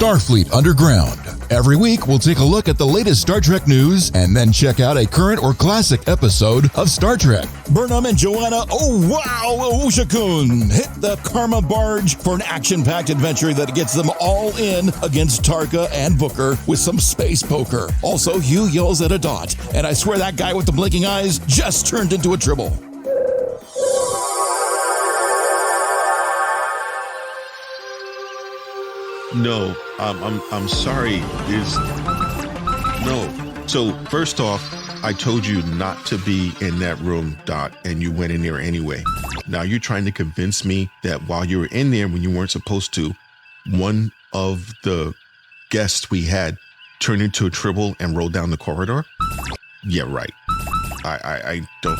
Starfleet Underground. Every week, we'll take a look at the latest Star Trek news and then check out a current or classic episode of Star Trek. Burnham and Joanna, oh wow, Owosekun hit the Karma Barge for an action-packed adventure that gets them all in against Tarka and Booker with some space poker. Also, Hugh yells at a dot, and I swear that guy with the blinking eyes just turned into a Tribble. No, I'm sorry. No. So first off, I told you not to be in that room, Dot, and you went in there anyway. Now you're trying to convince me that while you were in there when you weren't supposed to, one of the guests we had turned into a Tribble and rolled down the corridor? Yeah, right. I don't.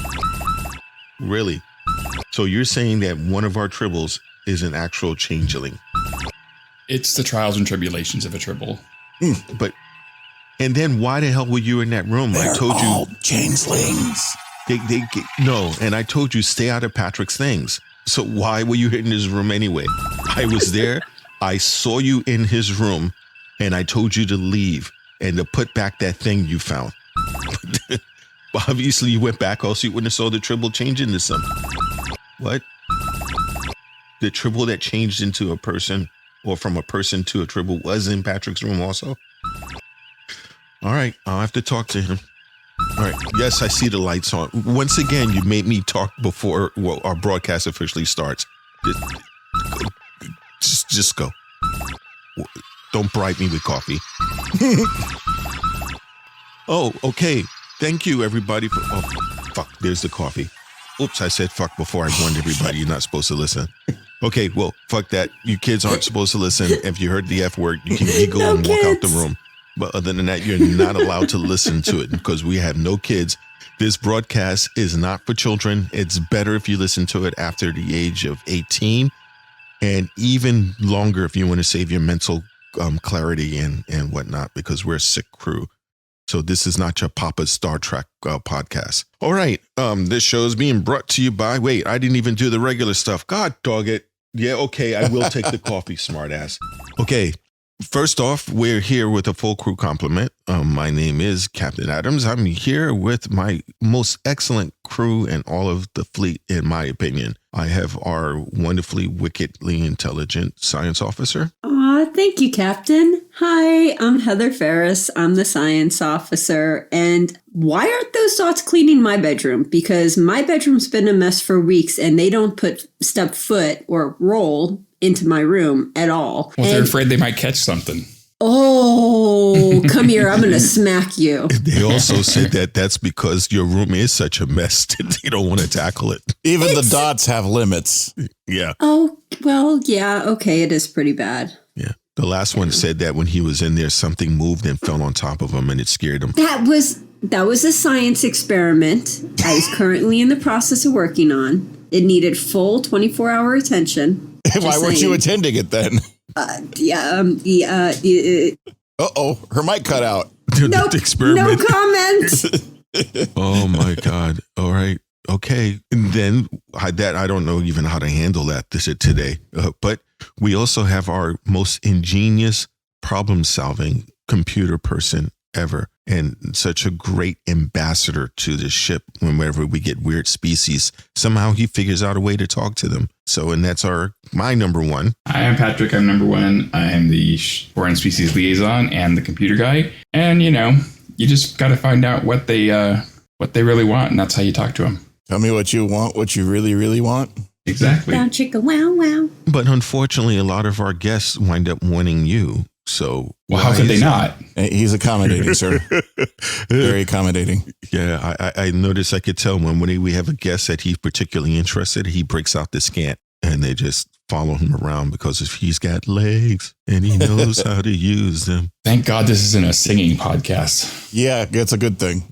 Really? So you're saying that one of our Tribbles is an actual changeling? It's the trials and tribulations of a Tribble. But, and then why the hell were you in that room? They're I told you. all changelings. No, and I told you stay out of Patrick's things. So why were you in his room anyway? I was there. I saw you in his room, and I told you to leave and to put back that thing you found. But obviously, you went back, also you wouldn't have saw the Tribble change into something. What? The Tribble that changed into a person, or from a person to a Tribble, was in Patrick's room also? All right, I'll have to talk to him. All right, yes, I see the lights on. Once again, you made me talk before our broadcast officially starts. Just go. Don't bribe me with coffee. Oh, okay. Thank you, everybody. Oh, fuck, there's the coffee. Oops, I said fuck before I warned everybody you're not supposed to listen. Okay, well, fuck that. You kids aren't supposed to listen. If you heard the F word, you can giggle and walk out the room. But other than that, you're not allowed to listen to it because we have no kids. This broadcast is not for children. It's better if you listen to it after the age of 18 and even longer if you want to save your mental clarity and whatnot, because we're a sick crew. So this is not your Papa's Star Trek podcast. All right. This show is being brought to you by, wait, I didn't even do the regular stuff. God dog it. Yeah, okay, I will take the coffee, smartass. Okay, first off, we're here with a full crew complement. My name is Captain Adams. I'm here with my most excellent crew and all of the fleet, in my opinion. I have our wonderfully wickedly intelligent science officer. Aw, thank you, Captain. Hi, I'm Heather Ferris. I'm the science officer. And why aren't those dots cleaning my bedroom? Because my bedroom's been a mess for weeks and they don't step foot or roll into my room at all. Well, they're afraid they might catch something. Oh, come here. I'm going to smack you. They also said that that's because your room is such a mess that they don't want to tackle it. Even the dots have limits. Yeah. Oh, well, yeah. Okay. It is pretty bad. Yeah. The last one said that when he was in there, something moved and fell on top of him and it scared him. That was a science experiment I was currently in the process of working on. It needed full 24-hour attention. Why weren't you attending it then? Uh-oh, her mic cut out. No, no comment. Oh my God. All right. Okay. And then I don't know even how to handle that today. But we also have our most ingenious problem-solving computer person ever, and such a great ambassador to the ship. Whenever we get weird species, somehow he figures out a way to talk to them. So, and that's my number one. I am Patrick. I'm number one. I am the foreign species liaison and the computer guy. And you just got to find out what they really want, and that's how you talk to them. Tell me what you want, what you really, really want. Exactly. Down chicka wow wow. But unfortunately, a lot of our guests wind up wanting you. So, well, how could they not? He's accommodating, sir. Very accommodating. Yeah, I noticed. I could tell when we have a guest that he's particularly interested, he breaks out the Skant and they just follow him around because if he's got legs and he knows how to use them. Thank God this isn't a singing podcast. Yeah, that's a good thing.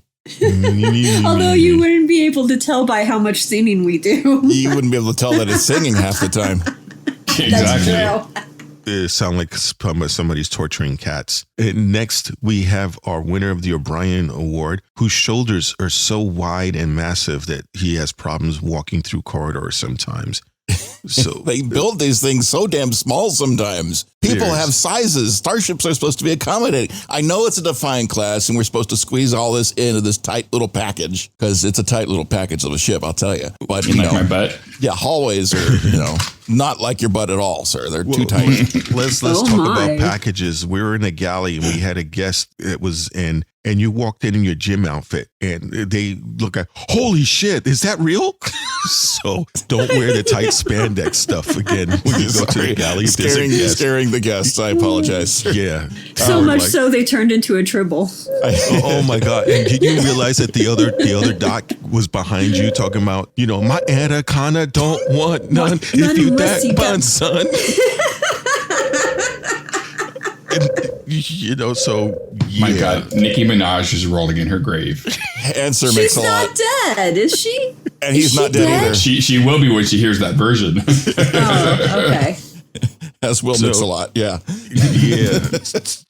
Although you wouldn't be able to tell by how much singing we do. You wouldn't be able to tell that it's singing half the time. Exactly. That's true. It sounds like somebody's torturing cats. And next, we have our winner of the O'Brien Award, whose shoulders are so wide and massive that he has problems walking through corridors sometimes. So they build these things so damn small sometimes. People have sizes. Starships are supposed to be accommodating. I know it's a Defiant class, and we're supposed to squeeze all this into this tight little package because it's a tight little package of a ship, I'll tell you. But You like my butt? yeah, hallways are, not like your butt at all, sir. They're too tight. Let's talk about packages. We were in a galley and we had a guest that was in, and you walked in your gym outfit, and they look at, holy shit, is that real? So don't wear the tight spandex stuff again when you go to the galley. Scaring the guests. I apologize. Yeah. So much so they turned into a Tribble. Oh my God. And did you realize that the other doc was behind you talking about, my anaconda don't want none if you that bun, son. And, so yeah. My God, Nicki Minaj is rolling in her grave. Answer She's makes a lot. not dead, is she? And he's not dead either. She will be when she hears that version. Oh, okay. As Will Mix a lot, yeah. Yeah.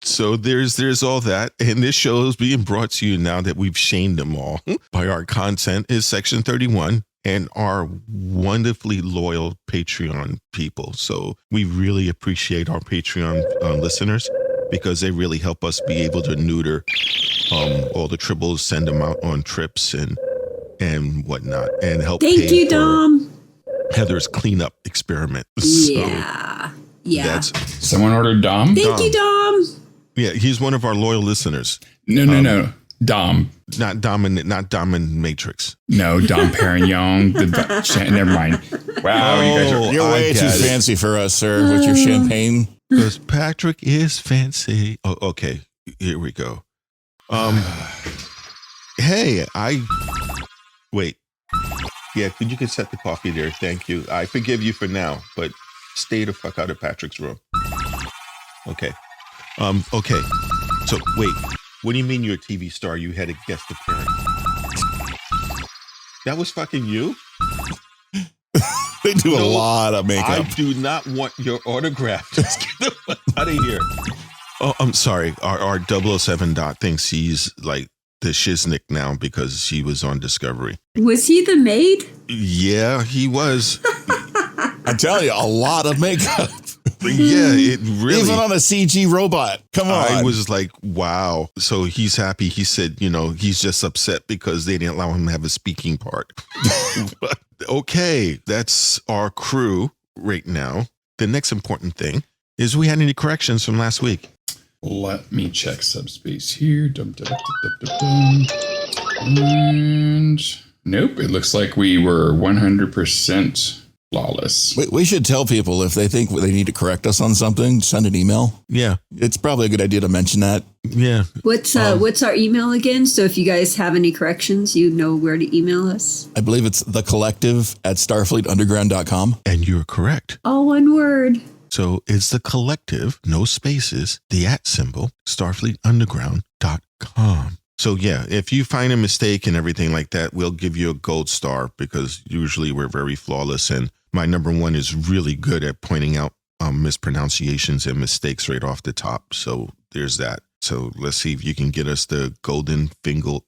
So there's all that. And this show is being brought to you now that we've shamed them all by our content is Section 31 and our wonderfully loyal Patreon people. So we really appreciate our Patreon listeners because they really help us be able to neuter all the Tribbles, send them out on trips and whatnot, and help Thank you, Dom. Heather's cleanup experiment. Yeah. Someone ordered Dom? Thank you, Dom. Yeah, he's one of our loyal listeners. No. Dom. Not Matrix. No, Dom Perignon. Never mind. Wow, you guys are... You're way too fancy for us, sir, with your champagne. Because Patrick is fancy. Oh, okay. Here we go. Hey, wait. Yeah, you can set the coffee there. Thank you. I forgive you for now, but stay the fuck out of Patrick's room. Okay. Okay. So wait, what do you mean you're a TV star? You had a guest appearance. That was fucking you? They do a lot of makeup. I do not want your autograph. Just get the fuck out of here. Oh, I'm sorry. Our 007 dot thinks he's like the Shiznick now because he was on Discovery. Was he the maid? Yeah, he was. I tell you, a lot of makeup. Yeah, it really. Even on a CG robot. Come on. I was like, wow. So he's happy. He said, he's just upset because they didn't allow him to have a speaking part. But, okay, that's our crew right now. The next important thing is we had any corrections from last week. Let me check subspace here. And nope, it looks like we were 100% flawless. We should tell people if they think they need to correct us on something, send an email. Yeah. It's probably a good idea to mention that. Yeah. What's our email again? So if you guys have any corrections, you know where to email us. I believe it's thecollective@starfleetunderground.com. And you're correct. All one word. So it's the collective, no spaces, the @ symbol, starfleetunderground.com. So yeah, if you find a mistake and everything like that, we'll give you a gold star because usually we're very flawless. And my number one is really good at pointing out mispronunciations and mistakes right off the top. So there's that. So let's see if you can get us the golden fickle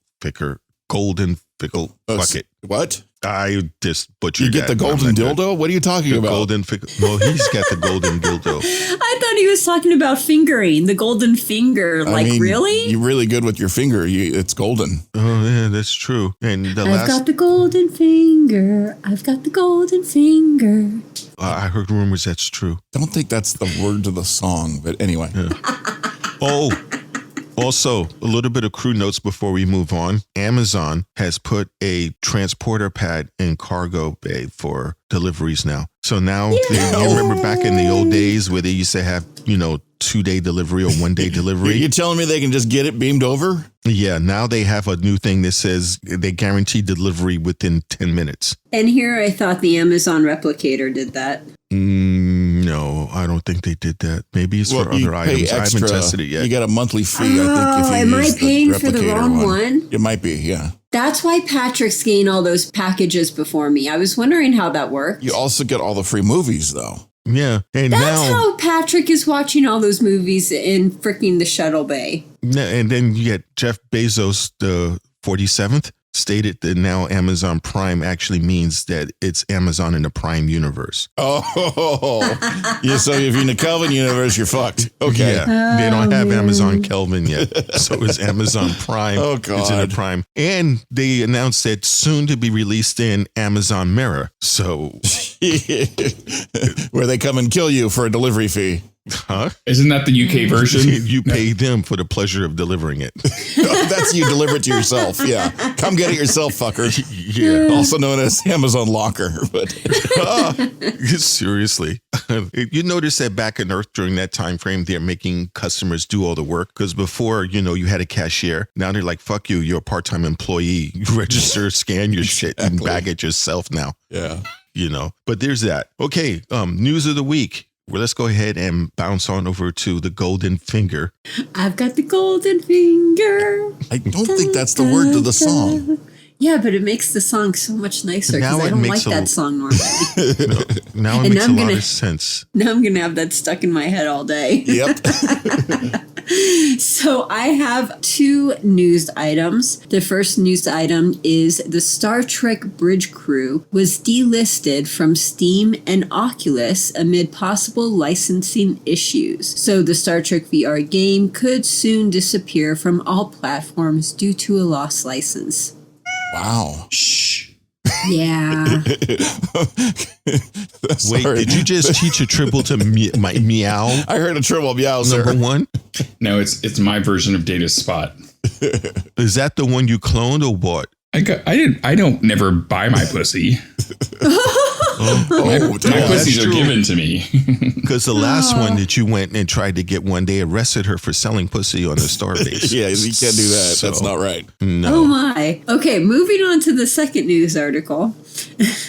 bucket. What? I just butchered You get that. the golden dildo? What are you talking about? Golden fickle. Well, he's got the golden dildo. I thought he was talking about fingering, the golden finger. Really? You're really good with your finger. It's golden. Oh, yeah, that's true. And I've got the golden finger. I've got the golden finger. I heard rumors that's true. Don't think that's the word to the song, but anyway. Yeah. Oh, also, a little bit of crew notes before we move on. Amazon has put a transporter pad in cargo bay for deliveries now. So now, you remember back in the old days where they used to have, 2-day delivery or 1-day delivery? You're telling me they can just get it beamed over? Yeah, now they have a new thing that says they guarantee delivery within 10 minutes. And here I thought the Amazon replicator did that. No, I don't think they did that. Maybe it's for other items. I haven't tested it yet. You got a monthly fee, I think. If you am I paying for the wrong one? It might be, yeah. That's why Patrick's getting all those packages before me. I was wondering how that worked. You also get all the free movies, though. Yeah. And that's how Patrick is watching all those movies in freaking the shuttle bay. And then you get Jeff Bezos, the 47th. stated that now Amazon Prime actually means that it's Amazon in the Prime universe. Oh, yeah. So if you're in the Kelvin universe, you're fucked. Okay. Yeah, they don't have Amazon Kelvin yet. So it's Amazon Prime. Oh, God. It's in the Prime. And they announced that soon to be released in Amazon Mirror. So where they come and kill you for a delivery fee. Huh? Isn't that the UK version? You pay them for the pleasure of delivering it. That's you deliver it to yourself. Yeah. Come get it yourself, fucker. Yeah. Also known as Amazon Locker. But seriously. You notice that back on Earth during that time frame, they're making customers do all the work. Because before, you had a cashier. Now they're like, fuck you. You're a part-time employee. You register, scan your shit, and bag it yourself now. Yeah. But there's that. Okay. News of the week. Well, let's go ahead and bounce on over to the golden finger. I've got the golden finger. I don't think that's the word to the song. Yeah, but it makes the song so much nicer because I don't like that song normally. Now it makes a lot of sense. Now I'm going to have that stuck in my head all day. Yep. So I have 2 news items. The first news item is the Star Trek bridge crew was delisted from Steam and Oculus amid possible licensing issues. So the Star Trek VR game could soon disappear from all platforms due to a lost license. Wow. Shh. Yeah. Wait, did you just teach a Tribble to meow? I heard a Tribble meow, sir. Number 1? No, it's my version of Data's Spot. Is that the one you cloned or what? I don't never buy my pussy. My pussies are given to me. Because the last one that you went and tried to get one, they arrested her for selling pussy on the Starbase. Yeah, you can't do that. That's not right. No. Oh my. Okay, moving on to the second news article.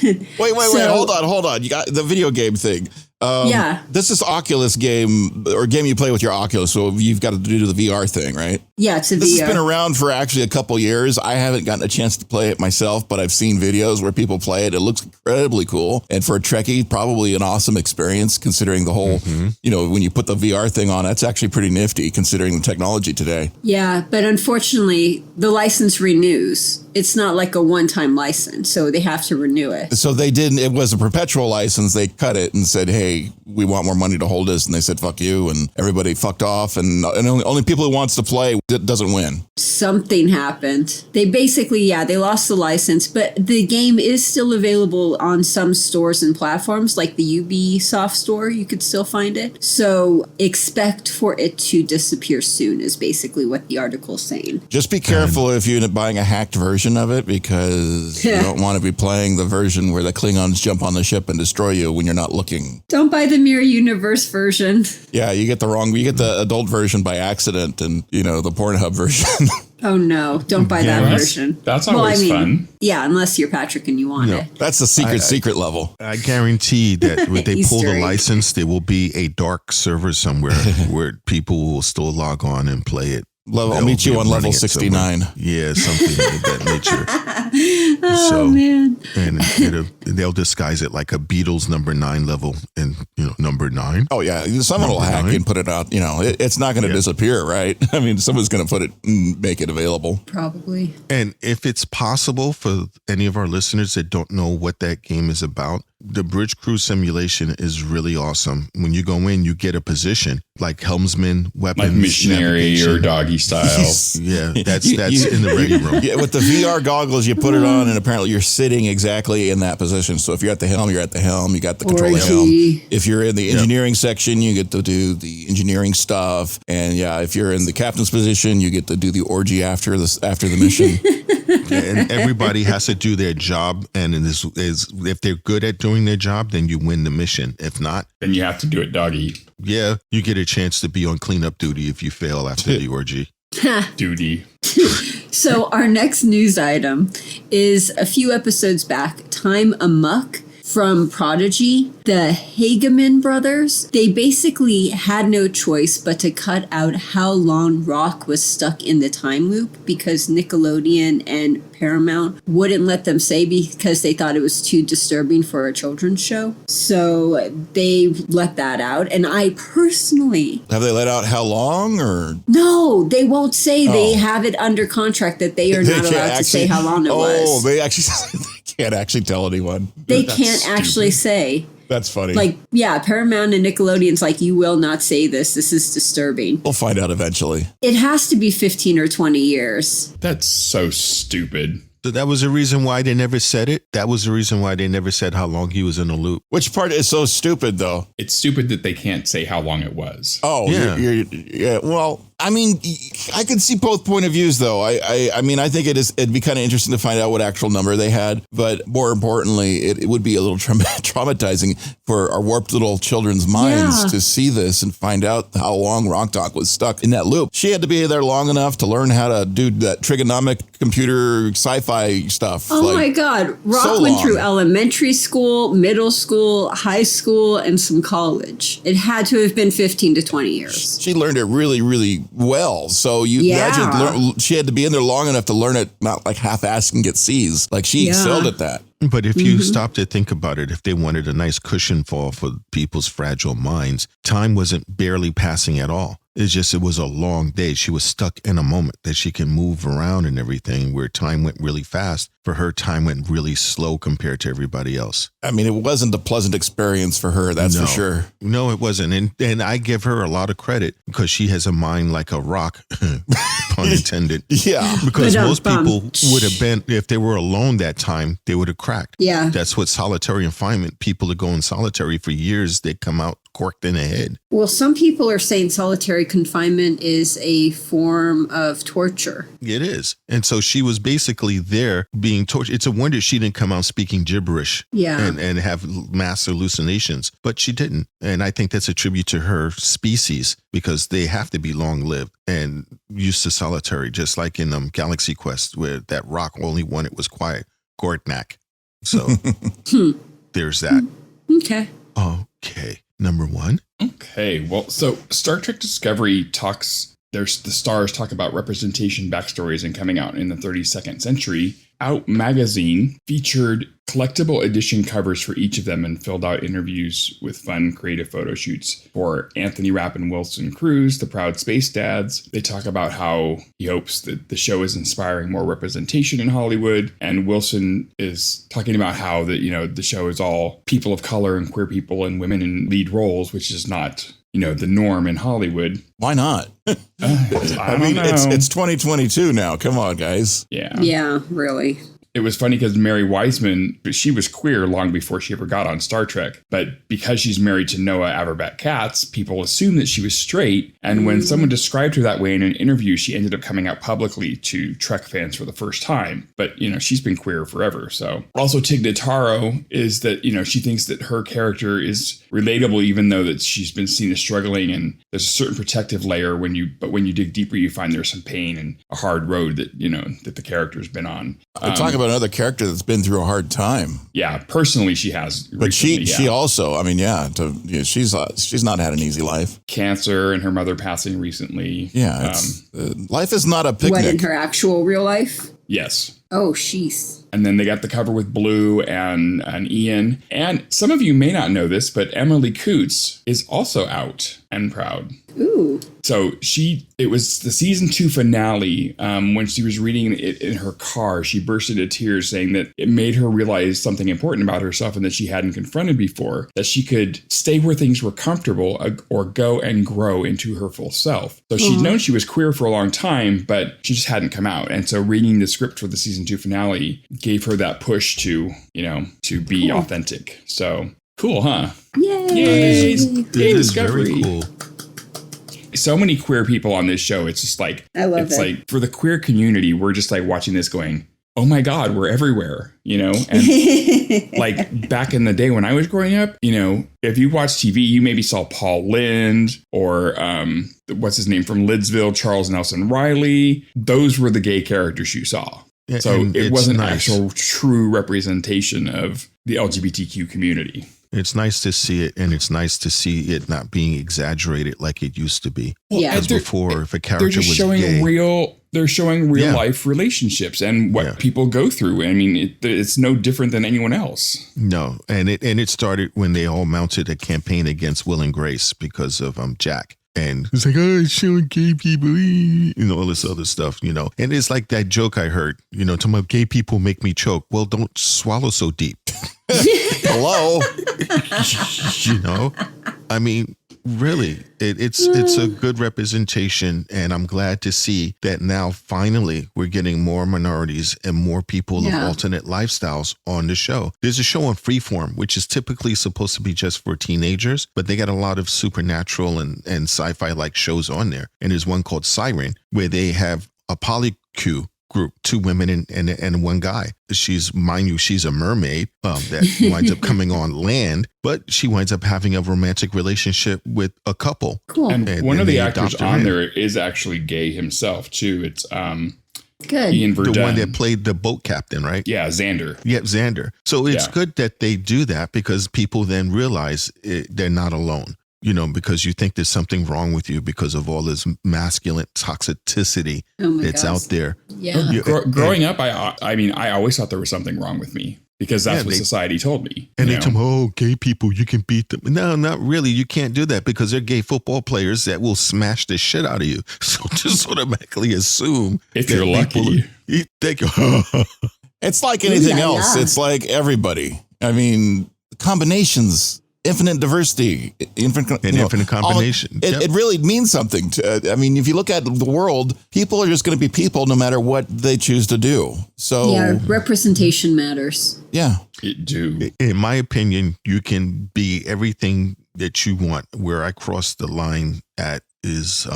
Wait. Hold on. You got the video game thing. Yeah. This is Oculus game or game you play with your Oculus. So you've got to do the VR thing, right? Yeah, it's a VR. This has been around for actually a couple years. I haven't gotten a chance to play it myself, but I've seen videos where people play it. It looks incredibly cool. And for a Trekkie, probably an awesome experience considering the whole, when you put the VR thing on, that's actually pretty nifty considering the technology today. Yeah, but unfortunately, the license renews. It's not like a one-time license, so they have to renew it. So they didn't, it was a perpetual license. They cut it and said, hey, we want more money to hold this. And they said, fuck you. And everybody fucked off. And only people who wants to play doesn't win. Something happened. They basically, they lost the license, but the game is still available on some stores and platforms, like the Ubisoft store. You could still find it. So expect for it to disappear soon is basically what the article's saying. Just be careful if you end up buying a hacked version of it, because you don't want to be playing the version where the Klingons jump on the ship and destroy you when you're not looking. Don't buy the Mirror Universe version. Yeah, you get the adult version by accident and, the Pornhub version. Oh no, don't buy that version. That's always fun. Yeah, unless you're Patrick and you want it. That's the secret level. I guarantee that when they pull the license, there will be a dark server somewhere where people will still log on and play it. I'll meet you on level 69. Yeah, something of that nature. Oh, man. And they'll disguise it like a Beatles number 9 level and, number 9. Oh, yeah. Someone will hack and put it out. It's not going to disappear, right? I mean, someone's going to put it and make it available. Probably. And if it's possible for any of our listeners that don't know what that game is about, the Bridge Crew simulation is really awesome. When you go in, you get a position like helmsman, weapons, like missionary or doggy style. Yeah, that's in the ready room. Yeah, with the VR goggles, you put it on, and apparently you're sitting exactly in that position. So if you're at the helm, you're at the helm. You got the control helm. If you're in the engineering section, you get to do the engineering stuff. And if you're in the captain's position, you get to do the orgy after the mission. And everybody has to do their job, and if they're good at doing their job, then you win the mission. If not, then you have to do it doggy. Yeah, you get a chance to be on cleanup duty if you fail after the orgy. Duty. So our next news item is a few episodes back. Time Amuck from Prodigy, the Hageman brothers, they basically had no choice but to cut out how long Rock was stuck in the time loop because Nickelodeon and Paramount wouldn't let them say because they thought it was too disturbing for a children's show. So they let that out. And I personally... Have they let out how long or... No, they won't say. They have it under contract that they are not allowed to say how long it was. Oh, they can't actually tell anyone. They can't actually say. That's funny. Like, yeah, Paramount and Nickelodeon's like, you will not say this. This is disturbing. We'll find out eventually. It has to be 15 or 20 years. That's so stupid. So that was the reason why they never said it? That was the reason why they never said how long he was in the loop? Which part is so stupid, though? It's stupid that they can't say how long it was. Oh, yeah. Yeah. Well, I mean, I can see both point of views, though. I mean, I think it'd be kind of interesting to find out what actual number they had. But more importantly, it would be a little traumatizing for our warped little children's minds to see this and find out how long Rok-Tahk was stuck in that loop. She had to be there long enough to learn how to do that trigonomic computer sci-fi stuff. Oh, my God. Rock went through elementary school, middle school, high school, and some college. It had to have been 15 to 20 years. She learned it really, really well. So you imagine she had to be in there long enough to learn it, not like half-assed and get C's. Like she excelled at that. But if you stop to think about it, if they wanted a nice cushion fall for people's fragile minds, time wasn't barely passing at all. It's just, it was a long day. She was stuck in a moment that she can move around and everything, where time went really fast. For her, time went really slow compared to everybody else. I mean, it wasn't a pleasant experience for her, that's for sure. No, it wasn't. And I give her a lot of credit because she has a mind like a rock, pun intended. Yeah. Because most people would have been, if they were alone that time, they would have cracked. Yeah. That's what solitary confinement, people that go in solitary for years, they come out corked in the head. Well, some people are saying solitary confinement is a form of torture. It is. And so she was basically there being tortured. It's a wonder she didn't come out speaking gibberish and have mass hallucinations, but she didn't. And I think that's a tribute to her species because they have to be long-lived and used to solitary, just like in Galaxy Quest, where that rock only one it was quiet, Gortnak. So there's that. Okay. Number one. Okay. Well, so Star Trek Discovery the stars talk about representation backstories and coming out in the 32nd century. Out magazine featured collectible edition covers for each of them and filled out interviews with fun, creative photo shoots for Anthony Rapp and Wilson Cruz, the proud space dads. They talk about how he hopes that the show is inspiring more representation in Hollywood. And Wilson is talking about how the show is all people of color and queer people and women in lead roles, which is not the norm in Hollywood. Why not? I mean, it's 2022 now. Come on, guys. Yeah. Yeah, really. It was funny because Mary Wiseman, she was queer long before she ever got on Star Trek. But because she's married to Noah Auerbach-Katz, people assumed that she was straight. And when someone described her that way in an interview, she ended up coming out publicly to Trek fans for the first time. But, she's been queer forever. So also Tig Notaro is that, she thinks that her character is relatable, even though that she's been seen as struggling. And there's a certain protective layer when you dig deeper, you find there's some pain and a hard road that, that the character's been on. Talk about another character that's been through a hard time. Yeah, personally, she has. But she also, I mean, she's not had an easy life. Cancer and her mother passing recently. Yeah, life is not a picnic. What, in her actual real life? Yes. Oh, sheesh. And then they got the cover with Blue and Ian. And some of you may not know this, but Emily Coots is also out and proud. Ooh. So it was the season 2 finale. When she was reading it in her car, she burst into tears saying that it made her realize something important about herself and that she hadn't confronted before, that she could stay where things were comfortable or go and grow into her full self. So she'd known she was queer for a long time, but she just hadn't come out. And so reading the script for the season 2 finale gave her that push to be authentic. So cool, huh? Yay! That is very cool. So many queer people on this show. It's just like, I love it. Like for the queer community, we're just like watching this going, oh my God, we're everywhere, And like back in the day when I was growing up, if you watch TV, you maybe saw Paul Lynde or what's his name from Lidsville, Charles Nelson Riley. Those were the gay characters you saw. So it wasn't actual true representation of the LGBTQ community. It's nice to see it, and it's nice to see it not being exaggerated like it used to be. Yeah. Because before, if a character They're just was showing gay, they're showing real life relationships and what people go through. I mean, it's no different than anyone else. No, and it started when they all mounted a campaign against Will and Grace because of Jack. And it's like, oh, it's showing gay people, all this other stuff, And it's like that joke I heard, talking about gay people make me choke. Well, don't swallow so deep. Hello. I mean, really, it's a good representation. And I'm glad to see that now finally we're getting more minorities and more people of alternate lifestyles on the show. There's a show on Freeform, which is typically supposed to be just for teenagers, but they got a lot of supernatural and sci-fi like shows on there. And there's one called Siren where they have a polycule group, 2 women and 1 guy. She's a mermaid that winds up coming on land, but she winds up having a romantic relationship with a couple. Cool. And one of the actors on there is actually gay himself too. It's good. Ian Verdun. The one that played the boat captain, right? Yeah, Xander. Yep, Xander. So it's good that they do that because people then realize they're not alone. Because you think there's something wrong with you because of all this masculine toxicity that's out there. Yeah. Growing up, I always thought there was something wrong with me because that's what society told me. And they tell me, oh, gay people, you can beat them. No, not really. You can't do that because they're gay football players that will smash the shit out of you. So just automatically assume if you're lucky. It's like anything else. It's like everybody. I mean, combinations. Infinite diversity, infinite combination. It really means something. If you look at the world, people are just going to be people no matter what they choose to do. So representation matters. Yeah, it do. In my opinion, you can be everything that you want. Where I cross the line at is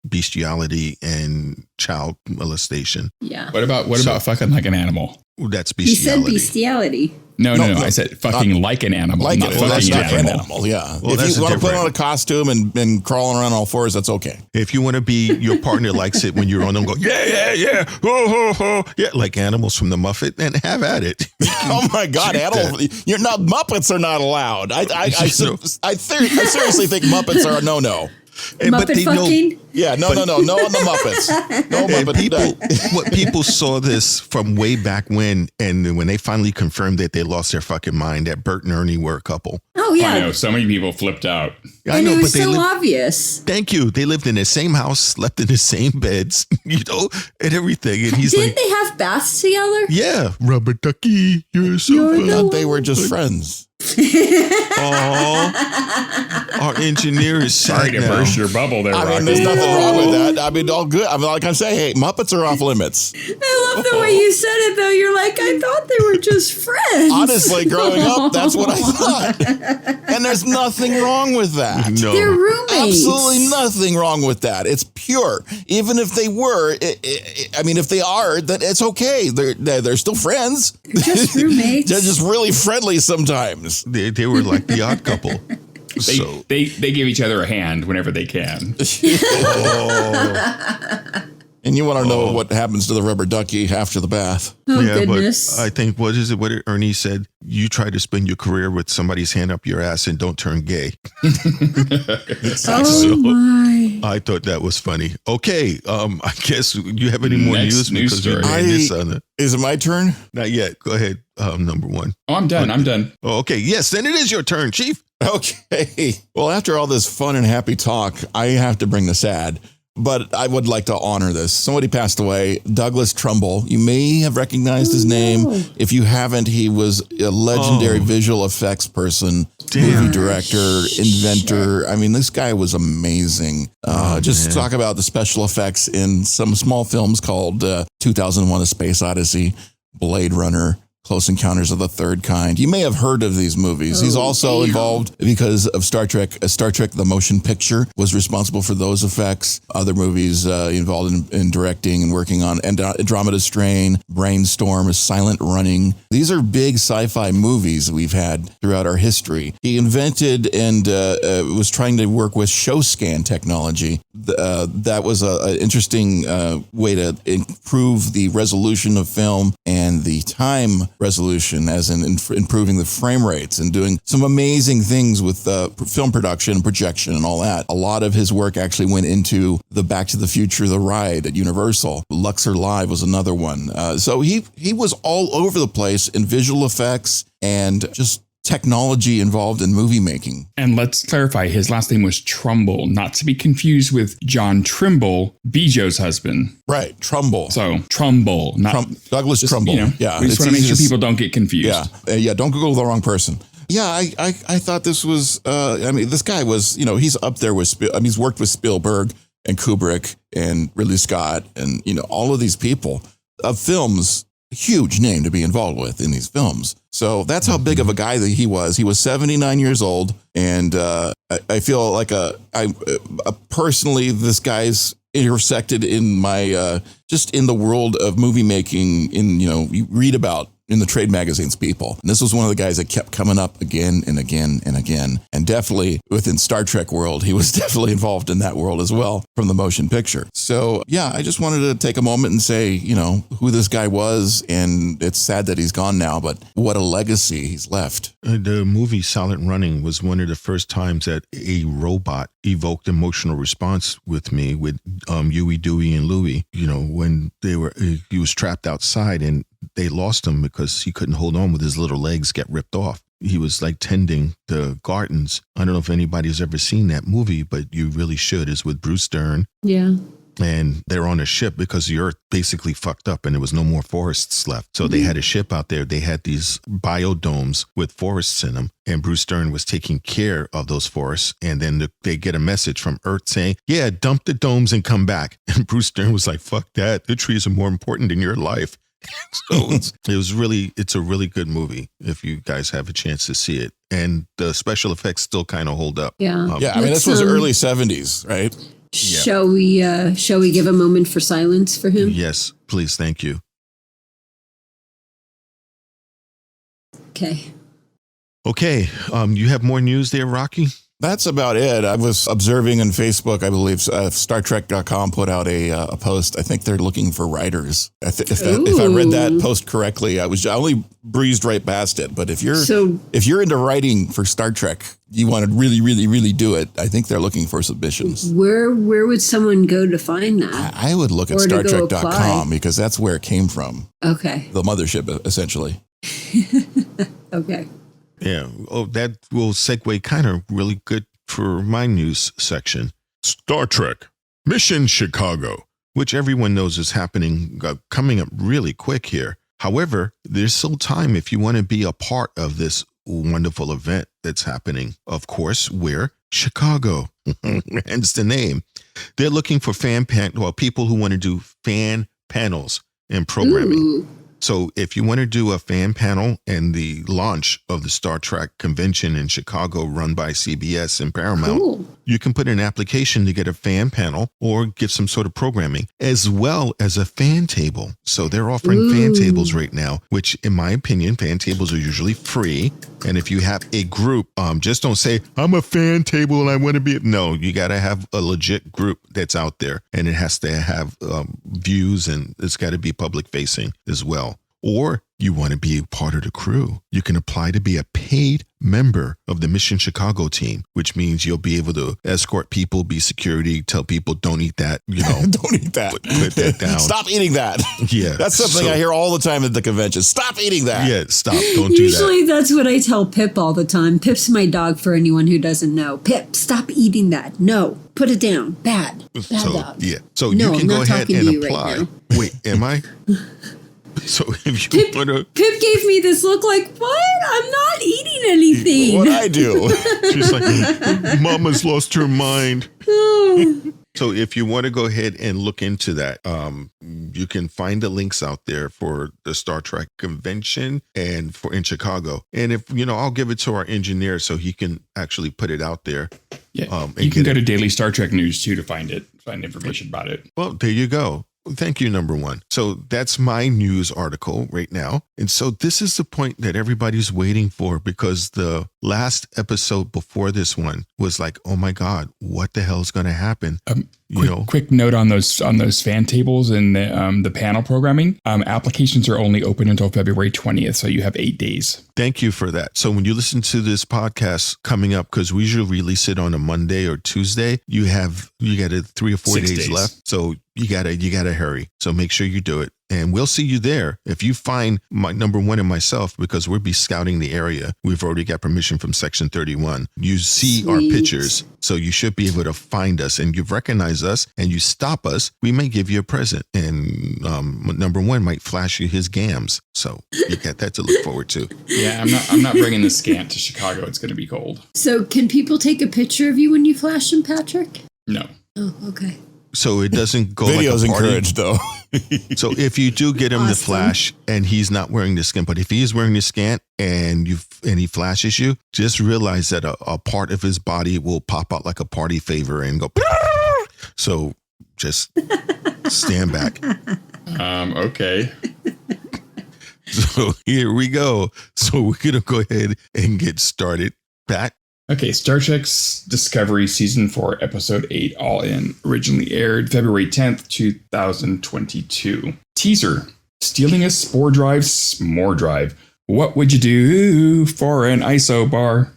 bestiality and child molestation. Yeah. What about fucking like an animal? That's bestiality. You said bestiality. No. I said fucking like an animal. Like not fucking an animal. Yeah. Well, if you want to put on a costume and crawling around all fours, that's okay. If you want to be, your partner likes it when you're on them, go, yeah, ho, ho, ho. Yeah, like animals from the Muppet, and have at it. Oh my God, animals! You're not Muppets are not allowed. I seriously think Muppets are a no. Muppet fucking? No on the Muppets. No Muppet. What people saw this from way back when they finally confirmed that they lost their fucking mind, that Bert and Ernie were a couple. Oh yeah, I know so many people flipped out. And it was so obvious. Thank you. They lived in the same house, slept in the same beds, and everything. And he's Didn't they have baths together? Yeah, rubber ducky, you're so fun. I thought they were just friends. Our engineer is sorry to burst your bubble there. I mean, there's nothing wrong with that. I mean, all good. I mean, like I'm saying, hey, Muppets are off limits. I love the way you said it, though. You're like, I thought they were just friends. Honestly, growing up, that's what I thought. And there's nothing wrong with that. No. They're roommates. Absolutely nothing wrong with that. It's pure. Even if they were, if they are, then it's okay. They're still friends. Just roommates. They're just really friendly sometimes. They were like the odd couple. They give each other a hand whenever they can. And you want to know what happens to the rubber ducky after the bath. Oh, goodness. But I think, what Ernie said? You try to spend your career with somebody's hand up your ass and don't turn gay. Oh, my. I thought that was funny. Okay, I guess you have any more news? News story. Is it my turn? Not yet. Go ahead, number one. Oh, I'm done. Oh, okay, yes, then it is your turn, Chief. Okay. Well, after all this fun and happy talk, I have to bring the sad. But I would like to honor this. Somebody passed away, Douglas Trumble. You may have recognized his name. If you haven't, he was a legendary visual effects person, movie director, inventor. I mean, this guy was amazing. Talk about the special effects in some small films called 2001: A Space Odyssey, Blade Runner, Close Encounters of the Third Kind. You may have heard of these movies. He's also involved because of Star Trek. Star Trek: The Motion Picture was responsible for those effects. Other movies involved in directing and working on Andromeda Strain, Brainstorm, Silent Running. These are big sci-fi movies we've had throughout our history. He invented and was trying to work with show scan technology. That was an interesting way to improve the resolution of film and the time resolution, as in improving the frame rates and doing some amazing things with film production and projection and all that. A lot of his work actually went into the Back to the Future, the ride at Universal. Luxor Live was another one. So he was all over the place in visual effects and just technology involved in movie making. And let's clarify, his last name was Trumble, not to be confused with John Trimble, Bijo's husband. Right, Trumble. So Trumble, not Douglas Trumble. Yeah, we just want to make sure people don't get confused. Yeah, don't Google the wrong person. Yeah, I thought this was, this guy was, he's up there with, he's worked with Spielberg and Kubrick and Ridley Scott and, all of these people of films. Huge name to be involved with in these films. So that's how big of a guy that he was. He was 79 years old. And I feel like personally, this guy's intersected in my, just in the world of movie making you read about in the trade magazines, people. And this was one of the guys that kept coming up again and again and again. And definitely within Star Trek world, he was definitely involved in that world as well from the motion picture. So yeah, I just wanted to take a moment and say, who this guy was. And it's sad that he's gone now, but what a legacy he's left. The movie Silent Running was one of the first times that a robot evoked emotional response with me, with Huey, Dewey, and Louie, when he was trapped outside and they lost him because he couldn't hold on with his little legs get ripped off. He was like tending the gardens. I don't know if anybody's ever seen that movie, but you really should. It's with Bruce Dern. Yeah. And they're on a ship because the earth basically fucked up and there was no more forests left. So they had a ship out there. They had these biodomes with forests in them. And Bruce Dern was taking care of those forests. And then they get a message from Earth saying, yeah, dump the domes and come back. And Bruce Dern was like, fuck that. The trees are more important than your life. So it's a really good movie if you guys have a chance to see it. And the special effects still kind of hold up. Yeah. This was early 70s, right? Yeah. Shall we give a moment for silence for him? Yes, please. Thank you. Okay. You have more news there, Rocky? That's about it. I was observing on Facebook, I believe StarTrek.com put out a post. I think they're looking for writers. If I read that post correctly, I only breezed right past it. But if you're into writing for Star Trek, you want to really, really, really do it, I think they're looking for submissions. Where would someone go to find that? I would look at StarTrek.com because that's where it came from. Okay. The mothership, essentially. Okay. Yeah. Oh, that will segue kind of really good for my news section. Star Trek Mission Chicago, which everyone knows is happening, coming up really quick here. However, there's still time if you want to be a part of this wonderful event that's happening. Of course, where? Chicago. Hence the name. They're looking for people who want to do fan panels and programming. Ooh. So if you want to do a fan panel and the launch of the Star Trek convention in Chicago run by CBS and Paramount, you can put an application to get a fan panel or get some sort of programming as well as a fan table. So they're offering fan tables right now, which in my opinion, fan tables are usually free. And if you have a group, just don't say, I'm a fan table and I want to be. No, you got to have a legit group that's out there and it has to have views and it's got to be public facing as well. Or you want to be a part of the crew, you can apply to be a paid member of the Mission Chicago team, which means you'll be able to escort people, be security, tell people don't eat that, don't eat that. Put that down. Stop eating that. Yeah. That's something I hear all the time at the convention. Stop eating that. Yeah, stop. Don't do that. Usually that's what I tell Pip all the time. Pip's my dog for anyone who doesn't know. Pip, stop eating that. No, put it down. Bad dog. Yeah. So no, you can go ahead and Right apply. now. Wait, am I? So if you want to... Pip gave me this look like, what? I'm not eating anything. What I do? She's like, Mama's lost her mind. So if you want to go ahead and look into that, you can find the links out there for the Star Trek convention and in Chicago. And if, I'll give it to our engineer so he can actually put it out there. Yeah. You can go to Daily Star Trek News too to find information about it. Well, there you go. Thank you, number one. So that's my news article right now. And so this is the point that everybody's waiting for, because the last episode before this one was like, oh my God, what the hell is going to happen? Quick note on those fan tables and the panel programming. Applications are only open until February 20th, so you have 8 days. Thank you for that. So when you listen to this podcast coming up, because we usually release it on a Monday or Tuesday, you got 3 or 4 days left. So you gotta hurry. So make sure you do it. And we'll see you there. If you find my number one and myself, because we'll be scouting the area. We've already got permission from Section 31. You see our pictures, so you should be able to find us. And you recognize us and you stop us, we may give you a present. And number one might flash you his gams. So you got that to look forward to. Yeah, I'm not bringing the Skant to Chicago. It's going to be cold. So can people take a picture of you when you flash them, Patrick? No. Oh, okay. So it doesn't go Video's like a party. encouraged, though. So if you do get him the flash and he's not wearing the Skant, but if he is wearing the Skant and he flashes you, just realize that a part of his body will pop out like a party favor and go. So just stand back. Okay. So here we go. So we're going to go ahead and get started. Pat? Okay, Star Trek's Discovery Season 4, Episode 8, All In, originally aired February 10th, 2022. Teaser, stealing a spore drive, s'more drive. What would you do for an ISO bar?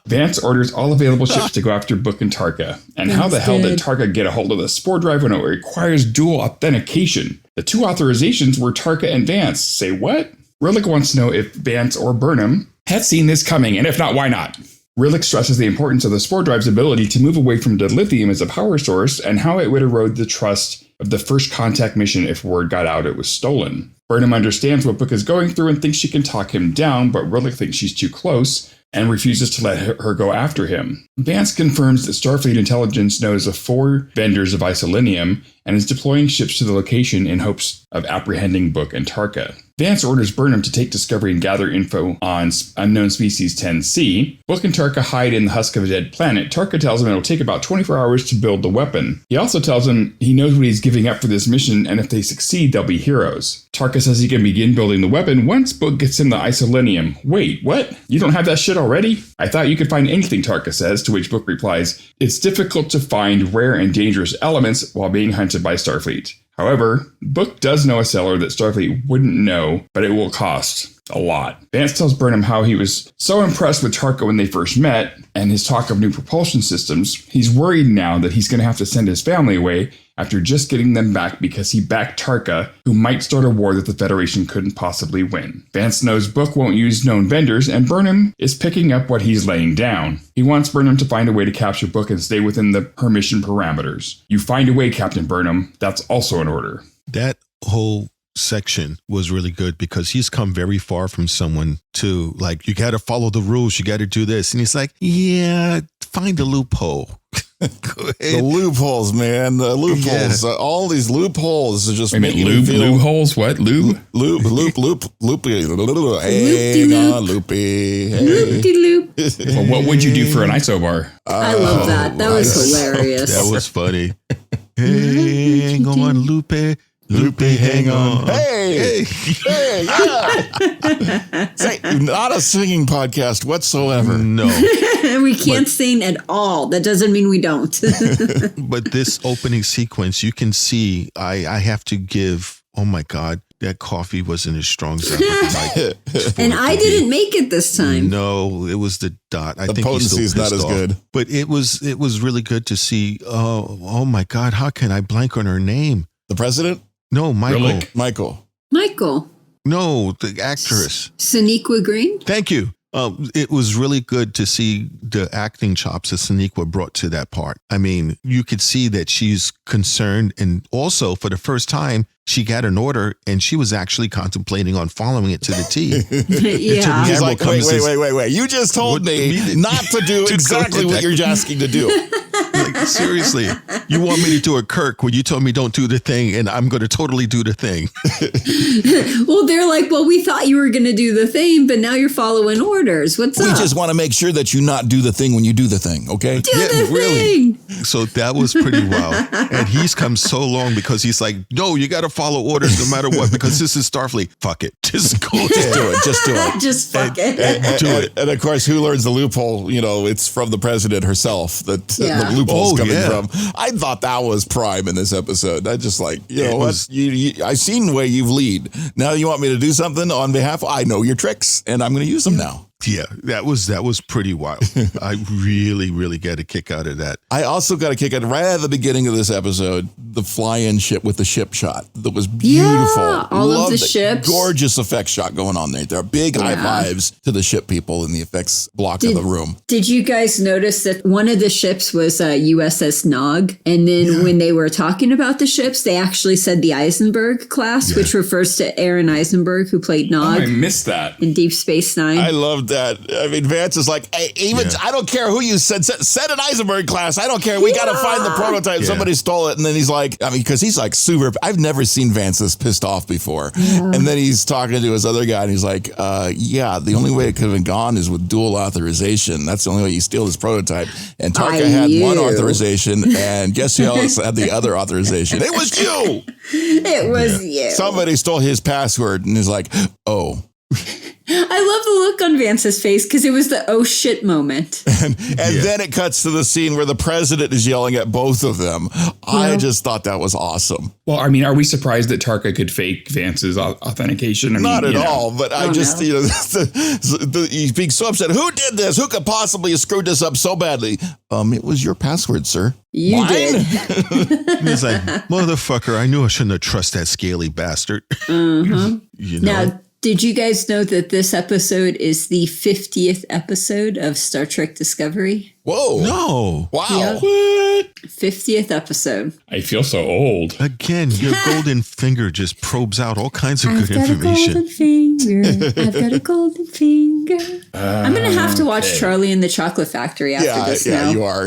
Vance orders all available ships to go after Book and Tarka. And how the hell did Tarka get a hold of the spore drive when it requires dual authentication? The two authorizations were Tarka and Vance. Say what? Rillick wants to know if Vance or Burnham had seen this coming, and if not, why not? Rillick stresses the importance of the spore drive's ability to move away from dilithium as a power source and how it would erode the trust of the first contact mission if word got out it was stolen. Burnham understands what Book is going through and thinks she can talk him down, but Rillick thinks she's too close and refuses to let her go after him. Vance confirms that Starfleet intelligence knows of 4 vendors of Isolynium and is deploying ships to the location in hopes of apprehending Book and Tarka. Vance orders Burnham to take Discovery and gather info on unknown species 10C. Book and Tarka hide in the husk of a dead planet. Tarka tells him it'll take about 24 hours to build the weapon. He also tells him he knows what he's giving up for this mission, and if they succeed, they'll be heroes. Tarka says he can begin building the weapon once Book gets him the Isolynium. Wait, what? You don't have that shit already? I thought you could find anything, Tarka says, to which Book replies, it's difficult to find rare and dangerous elements while being hunted by Starfleet. However, Book does know a seller that Starfleet wouldn't know, but it will cost a lot. Vance tells Burnham how he was so impressed with Tarka when they first met, and his talk of new propulsion systems. He's worried now that he's going to have to send his family away after just getting them back because he backed Tarka, who might start a war that the Federation couldn't possibly win. Vance knows Book won't use known vendors, and Burnham is picking up what he's laying down. He wants Burnham to find a way to capture Book and stay within her mission parameters. You find a way, Captain Burnham. That's also an order. That whole section was really good because he's come very far from someone to like, you got to follow the rules. You got to do this. And he's like, yeah, find a loophole. The loopholes, man. The loopholes. Yeah. All these loopholes are just making me feel... Loopholes? What? Loopy. Hang on, loopy. Loop-de-loop. Well, what would you do for an ISO bar? I love that. That was hilarious. That was funny. Hang on, loopy. Loopy, hang on. Hey, yeah. Say, not a singing podcast whatsoever. No. We can't sing at all. That doesn't mean we don't. But this opening sequence, you can see, I have to give, oh my God, that coffee wasn't as strong as I like. And I didn't make it this time. No, it was the dot. I think the potency is not as good. But it was really good to see. Oh my God, how can I blank on her name? The president? No, Michael. Really? Michael. No, the actress. Sonequa Green? Thank you. It was really good to see the acting chops that Sonequa brought to that part. I mean, you could see that she's concerned. And also, for the first time, she got an order and she was actually contemplating on following it to the T. Yeah. He's like, wait. You just told me not to do exactly what you're asking to do. Like, seriously. You want me to do a Kirk when you told me don't do the thing, and I'm going to totally do the thing. Well, they're like, well, we thought you were going to do the thing, but now you're following orders. What's up? We just want to make sure that you not do the thing when you do the thing, okay? Do the thing. So that was pretty wild. And he's come so long because he's like, no, you got to follow orders no matter what, because this is Starfleet. Fuck it. Just go. Just do it. Just do it. Just fuck it. Do it. And of course, who learns the loophole? You know, it's from the president herself that the loophole's coming from. I thought that was prime in this episode. I just like, you know what? I've seen the way you lead. Now you want me to do something on behalf? I know your tricks, and I'm going to use them now. Yeah, that was pretty wild. I really, really got a kick out of that. I also got a kick out right at the beginning of this episode, the fly-in ship with the ship shot. That was beautiful. Yeah, all of the ships. Gorgeous effects shot going on there. There are big high fives to the ship people in the effects block of the room. Did you guys notice that one of the ships was USS Nog? And then when they were talking about the ships, they actually said the Eisenberg Class, which refers to Aaron Eisenberg, who played Nog. Oh, I missed that. In Deep Space Nine. I loved that. I mean, Vance is like, hey, I don't care who you said an Eisenberg Class. I don't care. We got to find the prototype. Somebody stole it. And then he's like, I mean, because he's like super, I've never seen Vance this pissed off before. Yeah. And then he's talking to his other guy and he's like, the only way it could have been gone is with dual authorization. That's the only way you steal this prototype. And Tarka had one authorization, and guess who else had the other authorization? It was you. It was you. Somebody stole his password and he's like, oh. I love the look on Vance's face because it was the oh shit moment. And then it cuts to the scene where the president is yelling at both of them. Yeah. I just thought that was awesome. Well, I mean, are we surprised that Tarka could fake Vance's authentication? I mean, not at all, but he's being so upset. Who did this? Who could possibly have screwed this up so badly? It was your password, sir. You did. He's like, motherfucker, I knew I shouldn't have trusted that scaly bastard. Mm-hmm. You know? Now, did you guys know that this episode is the 50th episode of Star Trek Discovery? Whoa. No. Wow. Yep. What? 50th episode. I feel so old. Again, your golden finger just probes out all kinds of good information. I've got a golden finger. I'm going to have to watch Charlie and the Chocolate Factory after this now. Yeah, you are,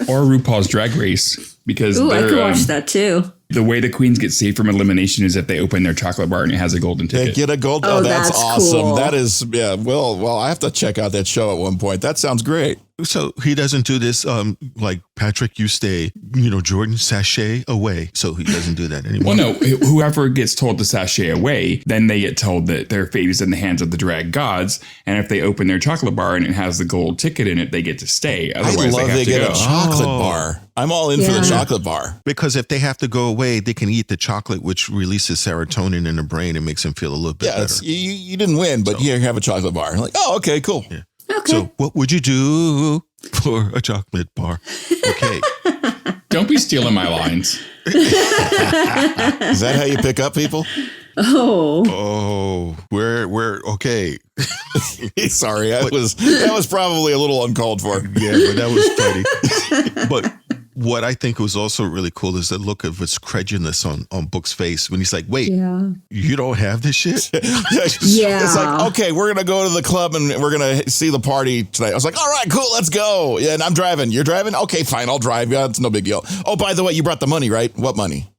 or RuPaul's Drag Race. Because I could watch that too. The way the queens get saved from elimination is if they open their chocolate bar and it has a golden ticket. They get a gold. Oh, that's awesome. Cool. That is, well, I have to check out that show at one point. That sounds great. So he doesn't do this, like Patrick, you stay, Jordan, sashay away. So he doesn't do that anymore. Well, no, whoever gets told to sashay away, then they get told that their fate is in the hands of the drag gods. And if they open their chocolate bar and it has the gold ticket in it, they get to stay. Otherwise, they get a chocolate bar. I'm all in for the chocolate bar. Because if they have to go away, they can eat the chocolate, which releases serotonin in the brain and makes them feel a little bit better. You didn't win, but you have a chocolate bar. Like, oh, okay, cool. Yeah. Okay. So what would you do for a chocolate bar? Okay. Don't be stealing my lines. Is that how you pick up people? Oh, we're okay. Sorry, that was probably a little uncalled for. Yeah, but that was funny. But what I think was also really cool is the look of his credulous on Book's face when he's like, wait, you don't have this shit? It's like, okay, we're going to go to the club and we're going to see the party tonight. I was like, all right, cool, let's go. Yeah, and I'm driving. You're driving? Okay, fine, I'll drive. Yeah, it's no big deal. Oh, by the way, you brought the money, right? What money?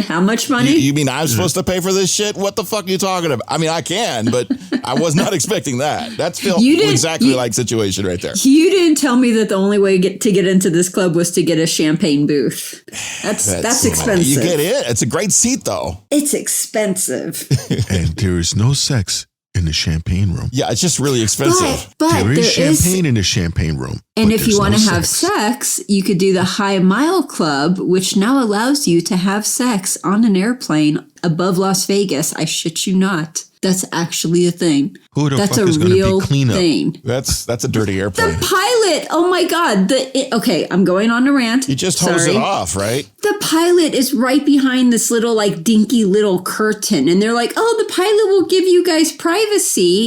How much money? You mean I'm supposed to pay for this shit? What the fuck are you talking about? I mean, I can, but I was not expecting that. That's exactly like situation right there. You didn't tell me that the only way to get into this club was to get a champagne booth. That's expensive. You get in. It's a great seat, though. It's expensive. And there is no sex in the champagne room. Yeah, it's just really expensive. But there is champagne in the champagne room. And if you want to have sex, you could do the High Mile Club, which now allows you to have sex on an airplane above Las Vegas. I shit you not. That's actually a thing. Who the That's fuck a is going real to be cleanup? Thing. That's a dirty airplane. The pilot. Oh my God. Okay, I'm going on a rant. You just hose it off, right? The pilot is right behind this little dinky little curtain. And they're like, oh, the pilot will give you guys privacy.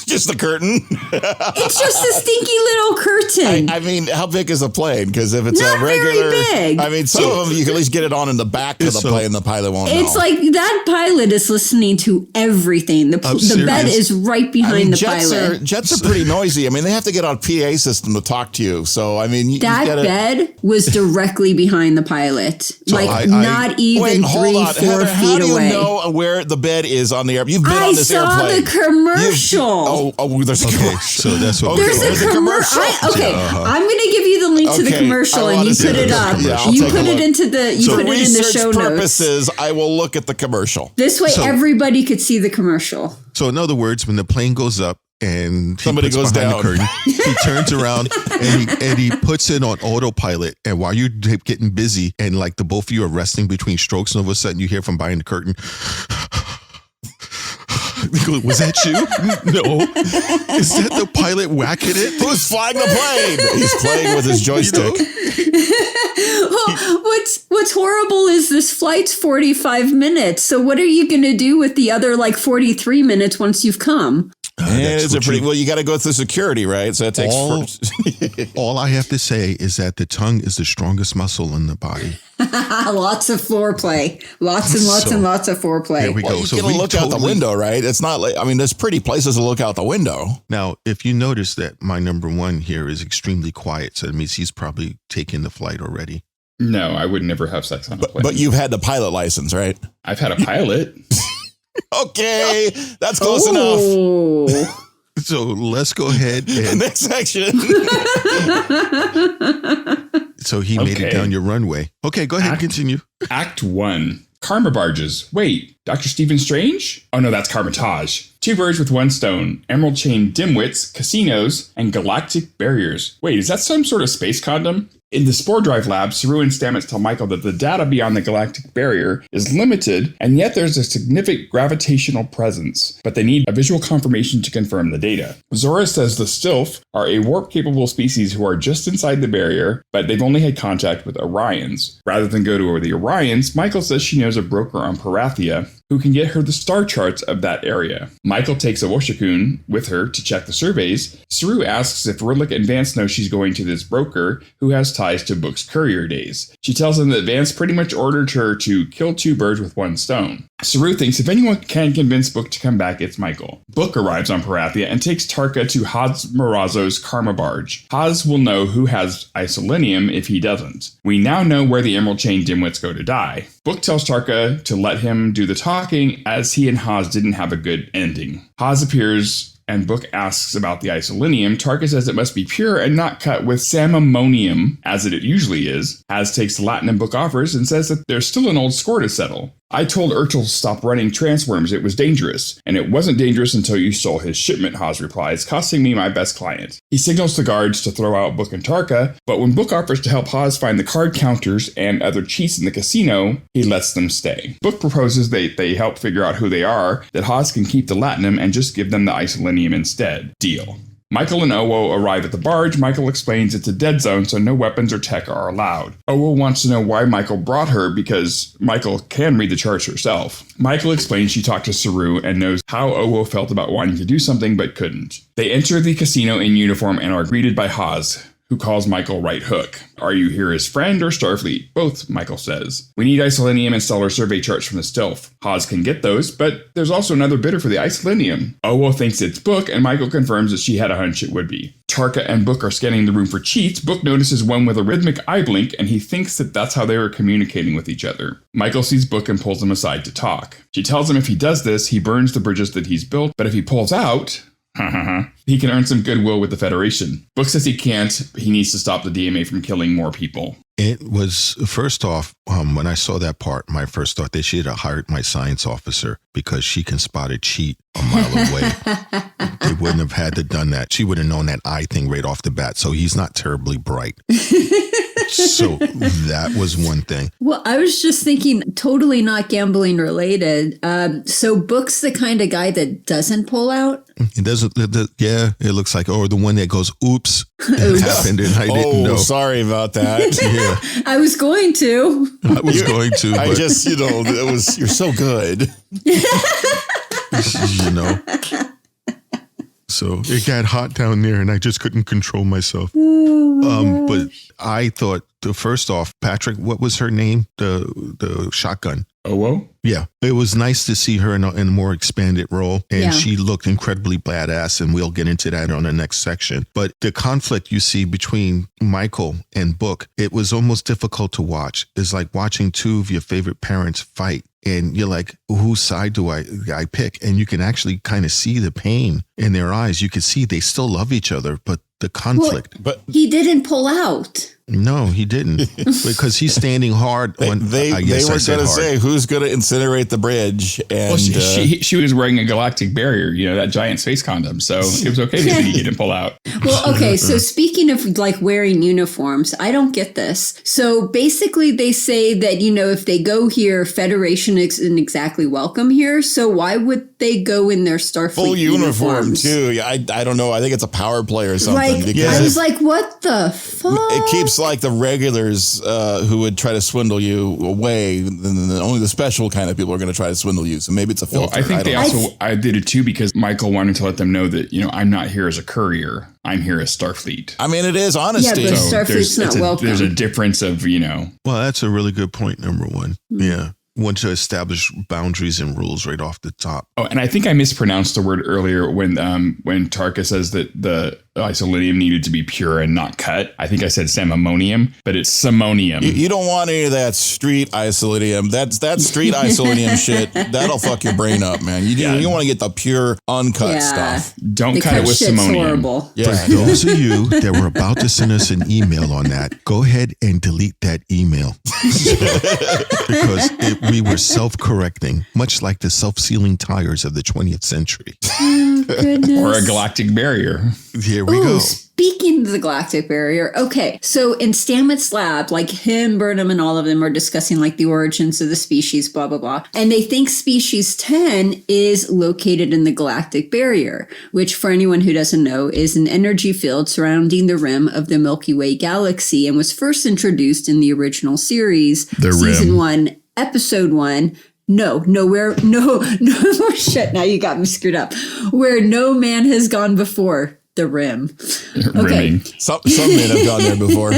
Just the curtain? It's just a stinky little curtain. I mean, how big is a plane? Because if it's not a regular... very big. I mean, some of them, you can at least get it on in the back of the plane. The pilot won't know. It's like that pilot is listening to everything. The bed is right behind the pilot. Jets are pretty noisy. I mean, they have to get on a PA system to talk to you. So, I mean, bed was directly behind the pilot. So not even 3-4 feet away. How do you know where the bed is on the airplane? You've been on this airplane. I saw the commercial. There's a commercial. So that's what there's a commercial. I'm going to give you the link to the commercial and you put it up. You put it into the show notes. Purposes, I will look at the commercial. This way everybody could see the commercial. So in other words, when the plane goes up and somebody goes down the curtain, he turns around and he puts it on autopilot. And while you're getting busy and like the both of you are resting between strokes, and all of a sudden you hear from behind the curtain, was that you? No. Is that the pilot whacking it? Who's flying the plane? He's playing with his joystick. What's horrible is this flight's 45 minutes. So what are you going to do with the other 43 minutes once you've come? You got to go through security, right? So it takes all I have to say is that the tongue is the strongest muscle in the body. Lots of foreplay. Lots of foreplay. There we go. You can look out the window, right? It's not there's pretty places to look out the window. Now, if you notice that my number one here is extremely quiet, so it means he's probably taken the flight already. No, I would never have sex on a plane. But you've had the pilot license, right? I've had a pilot. Okay, that's close enough. So let's go ahead and next section. So he made it down your runway. Okay, go ahead and continue. Act 1. Karma Barges. Wait, Dr. Stephen Strange? Oh no, that's Karmatage. 2 birds with 1 stone. Emerald Chain Dimwits, Casinos, and Galactic Barriers. Wait, is that some sort of space condom? In the Spore Drive lab, Saru and Stamets tell Michael that the data beyond the Galactic Barrier is limited, and yet there's a significant gravitational presence, but they need a visual confirmation to confirm the data. Zora says the Stilf are a warp-capable species who are just inside the barrier, but they've only had contact with Orions. Rather than go to the Orions, Michael says she knows a broker on Parathia who can get her the star charts of that area. Michael takes Owosekun with her to check the surveys. Saru asks if Ridlick and Vance know she's going to this broker who has ties to Book's courier days. She tells him that Vance pretty much ordered her to kill 2 birds with 1 stone. Saru thinks if anyone can convince Book to come back, it's Michael. Book arrives on Parathia and takes Tarka to Haz Marazzo's Karma Barge. Haz will know who has Isolynium if he doesn't. We now know where the Emerald Chain Dimwits go to die. Book tells Tarka to let him do the talking as he and Haz didn't have a good ending. Haz appears and Book asks about the Isolynium. Tarka says it must be pure and not cut with samimonium, as it usually is. Haz takes the Latin and Book offers and says that there's still an old score to settle. I told Urchel to stop running transworms. It was dangerous. And it wasn't dangerous until you stole his shipment, Haz replies, costing me my best client. He signals the guards to throw out Book and Tarka, but when Book offers to help Haz find the card counters and other cheats in the casino, he lets them stay. Book proposes they help figure out who they are, that Haz can keep the Latinum and just give them the Isolynium instead. Deal. Michael and Owo arrive at the barge. Michael explains it's a dead zone, so no weapons or tech are allowed. Owo wants to know why Michael brought her because Michael can read the charts herself. Michael explains she talked to Saru and knows how Owo felt about wanting to do something but couldn't. They enter the casino in uniform and are greeted by Haz, who calls Michael Right Hook. Are you here as friend or Starfleet? Both, Michael says. We need Isolynium and stellar survey charts from the Stilf. Haz can get those, but there's also another bidder for the Isolynium. Owo thinks it's Book, and Michael confirms that she had a hunch it would be. Tarka and Book are scanning the room for cheats. Book notices one with a rhythmic eye blink, and he thinks that that's how they were communicating with each other. Michael sees Book and pulls him aside to talk. She tells him if he does this, he burns the bridges that he's built, but if he pulls out, he can earn some goodwill with the Federation. Book says he can't. He needs to stop the DMA from killing more people. It was, first off, when I saw that part, my first thought, they should have hired my science officer because she can spot a cheat a mile away. They wouldn't have had to done that. She would have known that eye thing right off the bat. So he's not terribly bright. So that was one thing. Well, I was just thinking, totally not gambling related. So Book's the kind of guy that doesn't pull out? It doesn't. Yeah, it looks like, the one that goes, oops, it happened and I didn't know. Sorry about that. Yeah. I was going to. I just, it was, you're so good. So it got hot down there and I just couldn't control myself. But I thought, first off, Patrick, what was her name? The shotgun. Owo? Yeah, it was nice to see her in a more expanded role, and she looked incredibly badass, and we'll get into that on the next section. But the conflict you see between Michael and Book, it was almost difficult to watch. It's like watching two of your favorite parents fight, and you're like, whose side do I pick? And you can actually kind of see the pain in their eyes. You can see they still love each other, but the conflict. Well, but he didn't pull out. No, he didn't, because he's standing hard. They were going to say, who's going to incinerate the bridge? And well, she was wearing a galactic barrier, that giant space condom. So it was okay that he didn't pull out. Well, okay. So speaking of like wearing uniforms, I don't get this. So basically they say that, if they go here, Federation isn't exactly welcome here. So why would they go in their Starfleet full uniform uniforms? too? I don't know. I think it's a power play or something. Like, I was like, what the fuck? It keeps like the regulars who would try to swindle you away, and only the special kind of people are going to try to swindle you. So maybe it's a filter. Well, I think I did it too because Michael wanted to let them know that, I'm not here as a courier. I'm here as Starfleet. I mean, it is honesty. Yeah, but Starfleet's not welcome. There's a difference of, Well, that's a really good point, number one. Mm-hmm. Yeah. Want to establish boundaries and rules right off the top. Oh, and I think I mispronounced the word earlier when Tarka says that the isolynium needed to be pure and not cut. I think I said samimonium, but it's simonium. You don't want any of that street isolynium. That's street isolynium shit. That'll fuck your brain up, man. You want to get the pure uncut stuff. Don't cut it with simonium. Horrible. Yeah. For those of you that were about to send us an email on that, go ahead and delete that email. Because we were self-correcting, much like the self-sealing tires of the 20th century. Oh, goodness. Or a galactic barrier. Here we go. Speaking of the Galactic Barrier, okay, so in Stamets' lab, like him, Burnham, and all of them are discussing like the origins of the species, blah, blah, blah. And they think species 10 is located in the Galactic Barrier, which for anyone who doesn't know is an energy field surrounding the rim of the Milky Way galaxy and was first introduced in the original series, Season 1, Episode 1. No, shit, now you got me screwed up. Where no man has gone before. The rim. Okay. Some men have gone there before.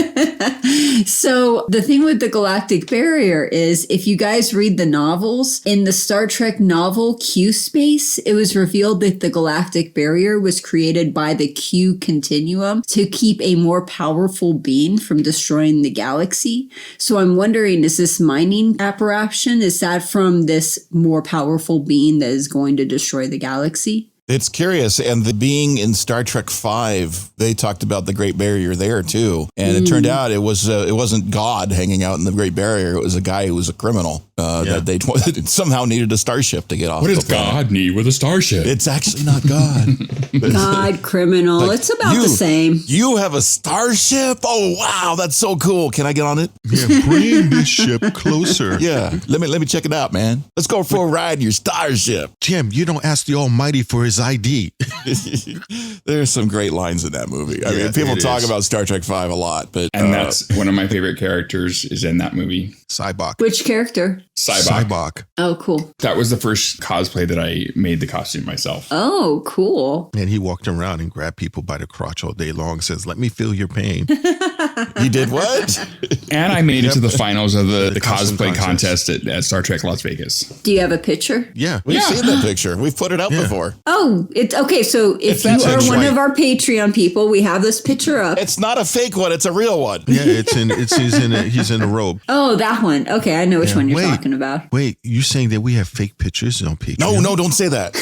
So the thing with the Galactic Barrier is if you guys read the novels, in the Star Trek novel Q Space, it was revealed that the Galactic Barrier was created by the Q continuum to keep a more powerful being from destroying the galaxy. So I'm wondering, is this mining apparition, is that from this more powerful being that is going to destroy the galaxy? It's curious. And the being in Star Trek V, they talked about the Great Barrier there too. And it turned out it wasn't God hanging out in the Great Barrier. It was a guy who was a criminal that they somehow needed a starship to get off. What does God need with a starship? It's actually not God. God, criminal. Like, it's about the same. You have a starship? Oh, wow. That's so cool. Can I get on it? Yeah, bring this ship closer. Yeah. Let me check it out, man. Let's go for a ride in your starship. Jim, you don't ask the Almighty for his ID. There's some great lines in that movie. I mean, people talk about Star Trek V a lot, but that's one of my favorite characters is in that movie. Cybok. Which character? Cybok. Oh, cool. That was the first cosplay that I made the costume myself. Oh, cool. And he walked around and grabbed people by the crotch all day long, says, "Let me feel your pain." He did what? And I made it to the finals of the cosplay contest at Star Trek Las Vegas. Do you have a picture? Yeah. We've seen that picture. We've put it up before. Oh, it's okay. So if you are one of our Patreon people, we have this picture up. It's not a fake one. It's a real one. Yeah, he's in a robe. Oh, that one. Okay, I know which one you're talking about. Wait, you saying that we have fake pictures on Patreon? No, don't say that.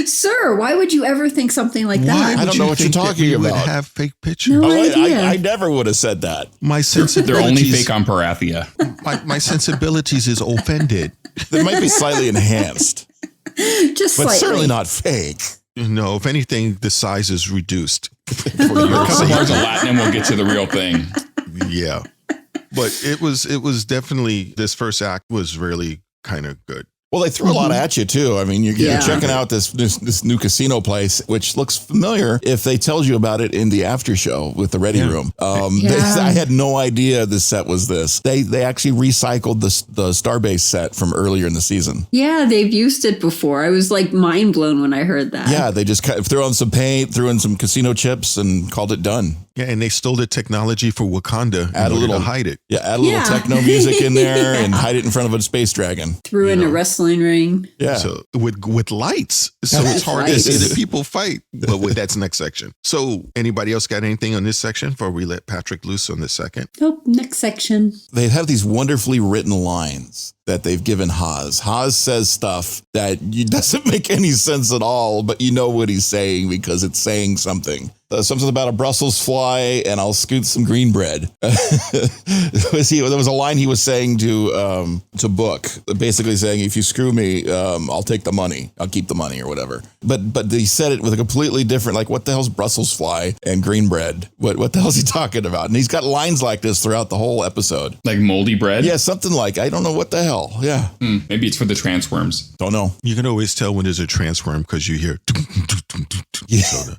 Sir, why would you ever think something like that? I don't know what you're talking about. Would have fake pictures? No idea. I never would have said that. My sensibilities. They're only fake on Parathia. My sensibilities is offended. They might be slightly enhanced. Just but slightly. certainly not fake. No, if anything, the size is reduced. A couple bars of Latin and we'll get to the real thing. Yeah. But it was definitely, this first act was really kind of good. Well, they threw a lot at you too. I mean, you're checking out this new casino place, which looks familiar if they tells you about it in the after show with the Ready Room. I had no idea the set was this. They actually recycled the Starbase set from earlier in the season. Yeah, they've used it before. I was like mind blown when I heard that. Yeah, they just threw on some paint, threw in some casino chips, and called it done. Yeah, and they stole the technology for Wakanda add a little to hide it. Yeah, add a little techno music in there and hide it in front of a space dragon. Threw in a wrestling ring. Yeah. So with lights. So it's hard to see the people fight. But that's next section. So anybody else got anything on this section before we let Patrick loose on this second? Nope, next section. They have these wonderfully written lines that they've given Haas. Haas says stuff that doesn't make any sense at all, but you know what he's saying because it's saying something. Something about a Brussels fly and I'll scoot some green bread. There was a line he was saying to Book, basically saying, if you screw me, I'll take the money. I'll keep the money or whatever. But he said it with a completely different, like, what the hell's Brussels fly and green bread? What the hell's he talking about? And he's got lines like this throughout the whole episode. Like moldy bread? Yeah, something like, I don't know what the hell. Yeah. Maybe it's for the transworms. Don't know. You can always tell when there's a transworm because you hear soda.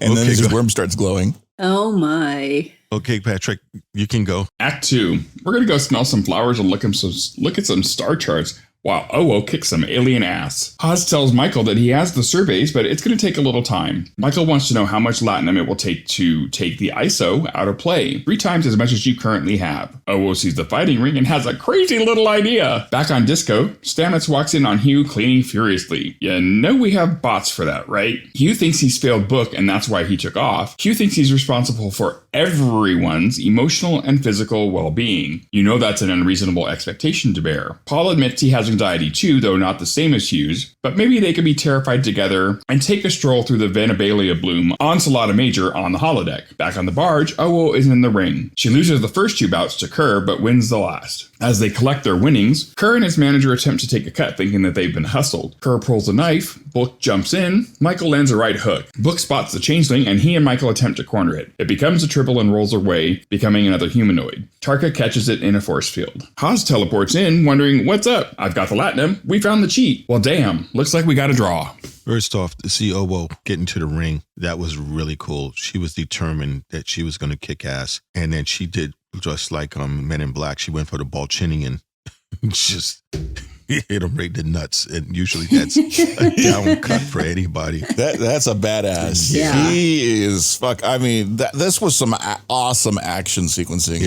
And then his worm starts glowing. Oh my. Okay, Patrick, you can go. Act 2. We're going to go smell some flowers and look at some star charts while Owo kicks some alien ass. Haas tells Michael that he has the surveys, but it's going to take a little time. Michael wants to know how much latinum it will take to take the ISO out of play, 3 times as much as you currently have. Owo sees the fighting ring and has a crazy little idea. Back on Disco, Stamets walks in on Hugh cleaning furiously. You know we have bots for that, right? Hugh thinks he's failed Book and that's why he took off. Hugh thinks he's responsible for everyone's emotional and physical well-being. You know that's an unreasonable expectation to bear. Paul admits he has anxiety too, though not the same as Hugh's, but maybe they could be terrified together and take a stroll through the Venabalia bloom on Salada Major on the holodeck. Back on the barge, Owo is in the ring. She loses the first 2 bouts to Kerr, but wins the last. As they collect their winnings, Kerr and his manager attempt to take a cut, thinking that they've been hustled. Kerr pulls a knife, Book jumps in, Michael lands a right hook. Book spots the Changeling, and he and Michael attempt to corner it. It becomes a Tribble and rolls away, becoming another humanoid. Tarka catches it in a force field. Haas teleports in, wondering, what's up? I've got the latinum. We found the cheat. Well, damn. Looks like we got a draw. First off, to see Owo get into the ring, that was really cool. She was determined that she was going to kick ass. And then she did just like Men in Black. She went for the Balchinian and just hit him right in the nuts. And usually that's a down cut for anybody. That's a badass. Yeah. He is I mean, this was some awesome action sequencing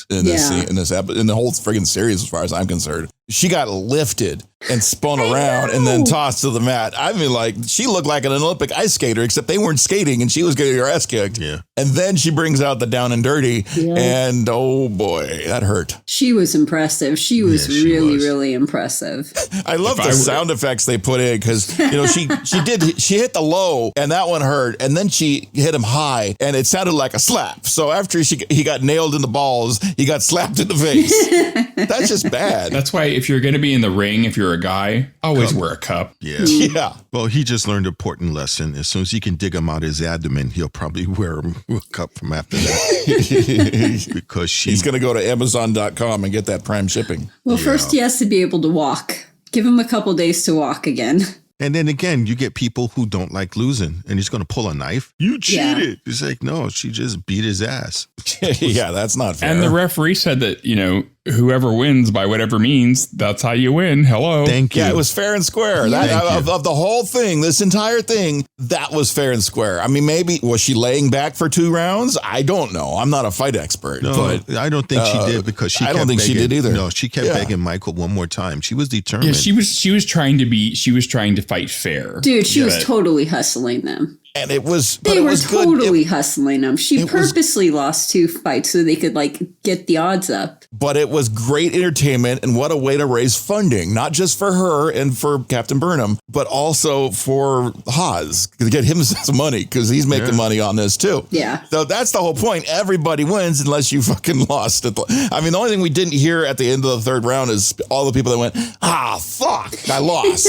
in the whole friggin' series, as far as I'm concerned. She got lifted and spun around and then tossed to the mat. I mean, like, she looked like an Olympic ice skater, except they weren't skating and she was getting her ass kicked. Yeah. And then she brings out the down and dirty. Yeah. And oh boy, that hurt. She was impressive. She was really impressive. I love the sound effects they put in because, you know, she hit the low and that one hurt. And then she hit him high and it sounded like a slap. So after he got nailed in the balls, he got slapped in the face. That's just bad. That's why if you're going to be in the ring, if you're a guy, always wear a cup. Yeah. Yeah. Well, he just learned an important lesson. As soon as he can dig him out his abdomen, he'll probably wear a cup from after that. Because he's going to go to Amazon.com and get that Prime shipping. Well, first he has to be able to walk. Give him a couple days to walk again. And then again, you get people who don't like losing, and he's going to pull a knife. You cheated. Yeah. It's like, no, she just beat his ass. Yeah, that's not fair. And the referee said that, you know, whoever wins by whatever means, that's how you win. Hello. Thank you. Yeah, it was fair and square. Of the whole thing, this entire thing, that was fair and square. I mean, maybe, was she laying back for 2 rounds? I don't know. I'm not a fight expert. No, but I don't think she did because she I don't think she did either. No, she kept begging Michael one more time. She was determined. Yeah, she was trying to fight fair. Dude, she was totally hustling them. And it was, they were totally hustling them. She purposely lost 2 fights so they could like get the odds up. But it was great entertainment, and what a way to raise funding, not just for her and for Captain Burnham, but also for Haas to get him some money because he's making money on this too. Yeah. So that's the whole point. Everybody wins unless you fucking lost. I mean, the only thing we didn't hear at the end of the 3rd round is all the people that went, fuck, I lost.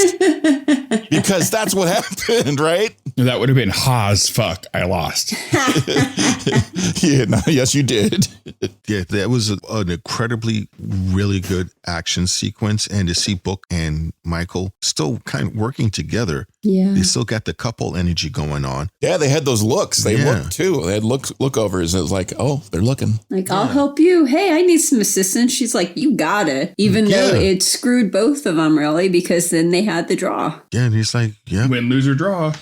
Because that's what happened, right? That would have been Haas, fuck, I lost. Yeah, no, yes, you did. Yeah, that was an incredibly, really good action sequence. And to see Book and Michael still kind of working together. Yeah. They still got the couple energy going on. Yeah, they had those looks. They looked too. They had lookovers. It was like, oh, they're looking. Like, I'll help you. Hey, I need some assistance. She's like, you got it. Even though it screwed both of them, really, because then they had the draw. Yeah, and he's like, win, lose, or draw.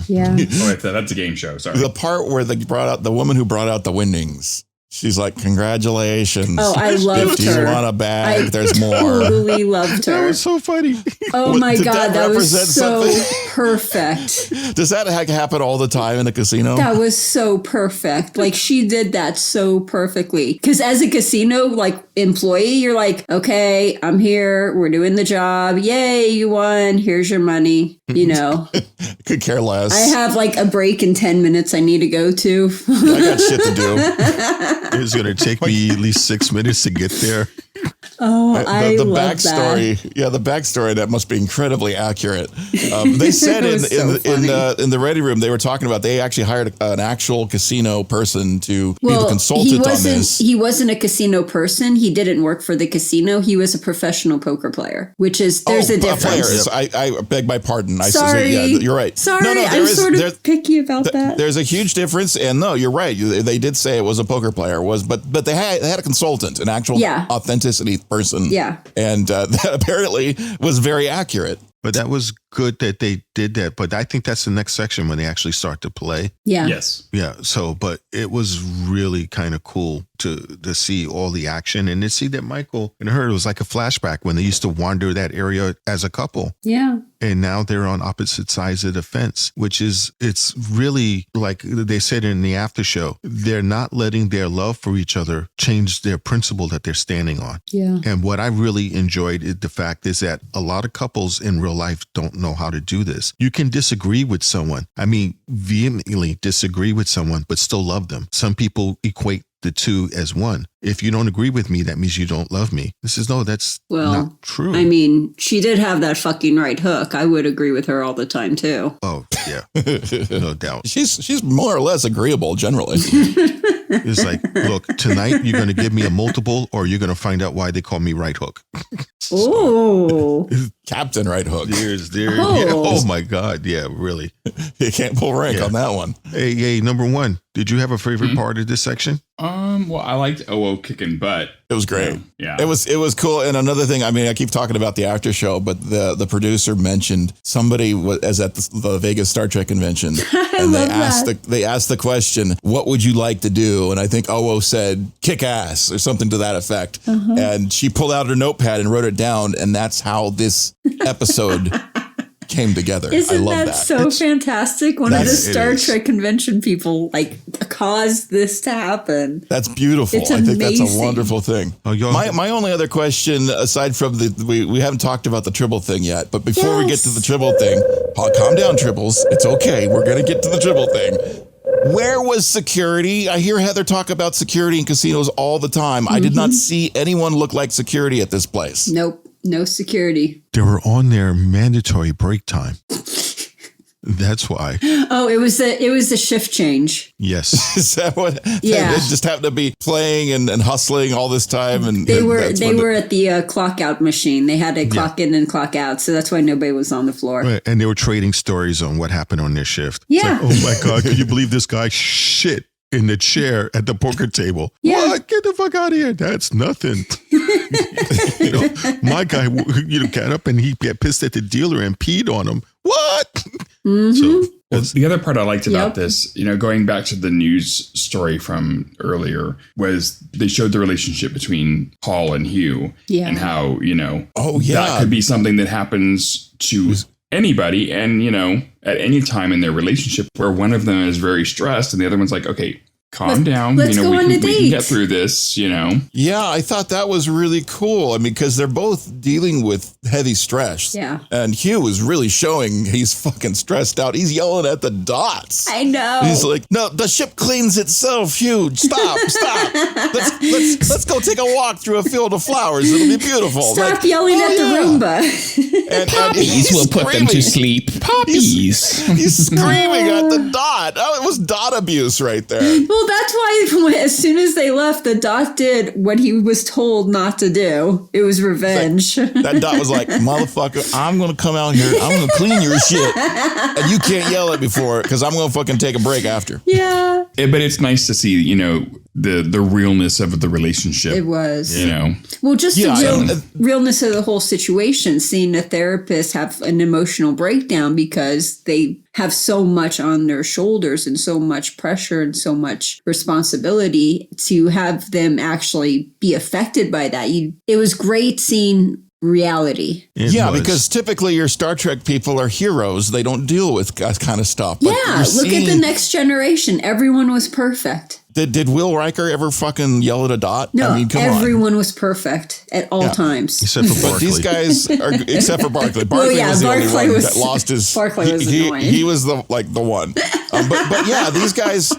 Yeah. Oh, wait, that's a game show. Sorry. The part where they brought out the woman who brought out the Windings. She's like, congratulations. Oh, I loved her. If you want a bag, there's more. Totally loved her. that was so funny. Oh my God, that was so something? perfect. Does that happen all the time in a casino? That was so perfect. Like, she did that so perfectly. Because as a casino, like, employee, you're like, okay, I'm here. We're doing the job. Yay, you won. Here's your money. You know. Could care less. I have like a break in 10 minutes I need to go to. I got shit to do. It's going to take me at least 6 minutes to get there. Oh, I the love backstory. that. Yeah, the backstory, that must be incredibly accurate. They said in the ready room, they were talking about they actually hired an actual casino person to be the consultant on this. He wasn't a casino person. He didn't work for the casino. He was a professional poker player, which is, there's a difference. I beg my pardon. Sorry. Yeah, you're right. Sorry, I'm sort of picky about that. There's a huge difference. And no, you're right. They did say it was a poker player, but they had a consultant, an actual authenticity person. Yeah. And that apparently was very accurate. But that was good that they did that. But I think that's the next section when they actually start to play. Yeah. Yes. Yeah. So, but it was really kind of cool to see all the action and to see that Michael and her, it was like a flashback when they used to wander that area as a couple. Yeah. And now they're on opposite sides of the fence, which is, it's really like they said in the after show, they're not letting their love for each other change their principle that they're standing on. Yeah. And what I really enjoyed is the fact is that a lot of couples in real life don't know how to do this. You can disagree with someone. I mean, vehemently disagree with someone, but still love them. Some people equate the two as one. If you don't agree with me, that means you don't love me. This is that's not true. I mean, she did have that fucking right hook. I would agree with her all the time too. Oh yeah, no doubt. She's more or less agreeable generally. It's like, look, tonight you're going to give me a multiple, or you're going to find out why they call me Right Hook. Oh, Captain Right Hook. Yeah, oh my God, yeah, really. You can't pull rank on that one. Hey, number one. Did you have a favorite part of this section? Well, I liked Owo kicking butt. It was great. Yeah. It was cool. And another thing, I mean, I keep talking about the after show, but the producer mentioned somebody was at the Vegas Star Trek convention, and they asked the question, "What would you like to do?" And I think Owo said, "Kick ass" or something to that effect. And she pulled out her notepad and wrote it down, and that's how this episode came together. Isn't I love that so fantastic? One of the Star Trek convention people caused this to happen. That's beautiful. It's I think amazing. that's a wonderful thing. My only other question, aside from we haven't talked about the Tribble thing yet, but before we get to the Tribble thing, calm down, Tribbles. It's okay. We're going to get to the Tribble thing. Where was security? I hear Heather talk about security in casinos all the time. I did not see anyone look like security at this place. Nope. No security. They were on their mandatory break time. That's why. Oh, it was a shift change. Yes. Is that what? Yeah. They just happened to be playing and hustling all this time, and they were at the clock out machine. They had to clock in and clock out, so that's why nobody was on the floor. Right. And they were trading stories on what happened on their shift. Yeah. It's like, oh my God, can you believe this guy shit in the chair at the poker table? Yeah. What? Get the fuck out of here. That's nothing. My guy, got up and he got pissed at the dealer and peed on him. What? So the other part I liked about this, going back to the news story from earlier, was they showed the relationship between Paul and Hugh and how, that could be something that happens to anybody. And, at any time in their relationship where one of them is very stressed and the other one's like, okay, calm down. Let's go on a date. We can get through this, Yeah, I thought that was really cool. I mean, because they're both dealing with heavy stress. Yeah. And Hugh is really showing he's fucking stressed out. He's yelling at the dots. I know. He's like, no, the ship cleans itself, Hugh. Stop. Let's go take a walk through a field of flowers. It'll be beautiful. Stop yelling at the Roomba. And Puppies will put them to sleep. Puppies. He's screaming at the dot. Oh, it was dot abuse right there. Well, that's why as soon as they left, the dot did what he was told not to do. It was revenge. That dot was like, motherfucker, I'm going to come out here. I'm going to clean your shit. And you can't yell at me for it because I'm going to fucking take a break after. Yeah. But it's nice to see, the realness of the relationship. It was. Well, just the realness of the whole situation, seeing a therapist have an emotional breakdown because they have so much on their shoulders and so much pressure and so much responsibility, to have them actually be affected by that. It was great seeing reality. Because typically your Star Trek people are heroes. They don't deal with that kind of stuff. But look at the Next Generation. Everyone was perfect. Did Will Riker ever fucking yell at a dot? No, I mean, everyone was perfect at all times. Except for Barkley. But these guys are, except for Barkley. Barkley was the only one that lost his... Barkley was annoying. He was the one. But yeah, these guys...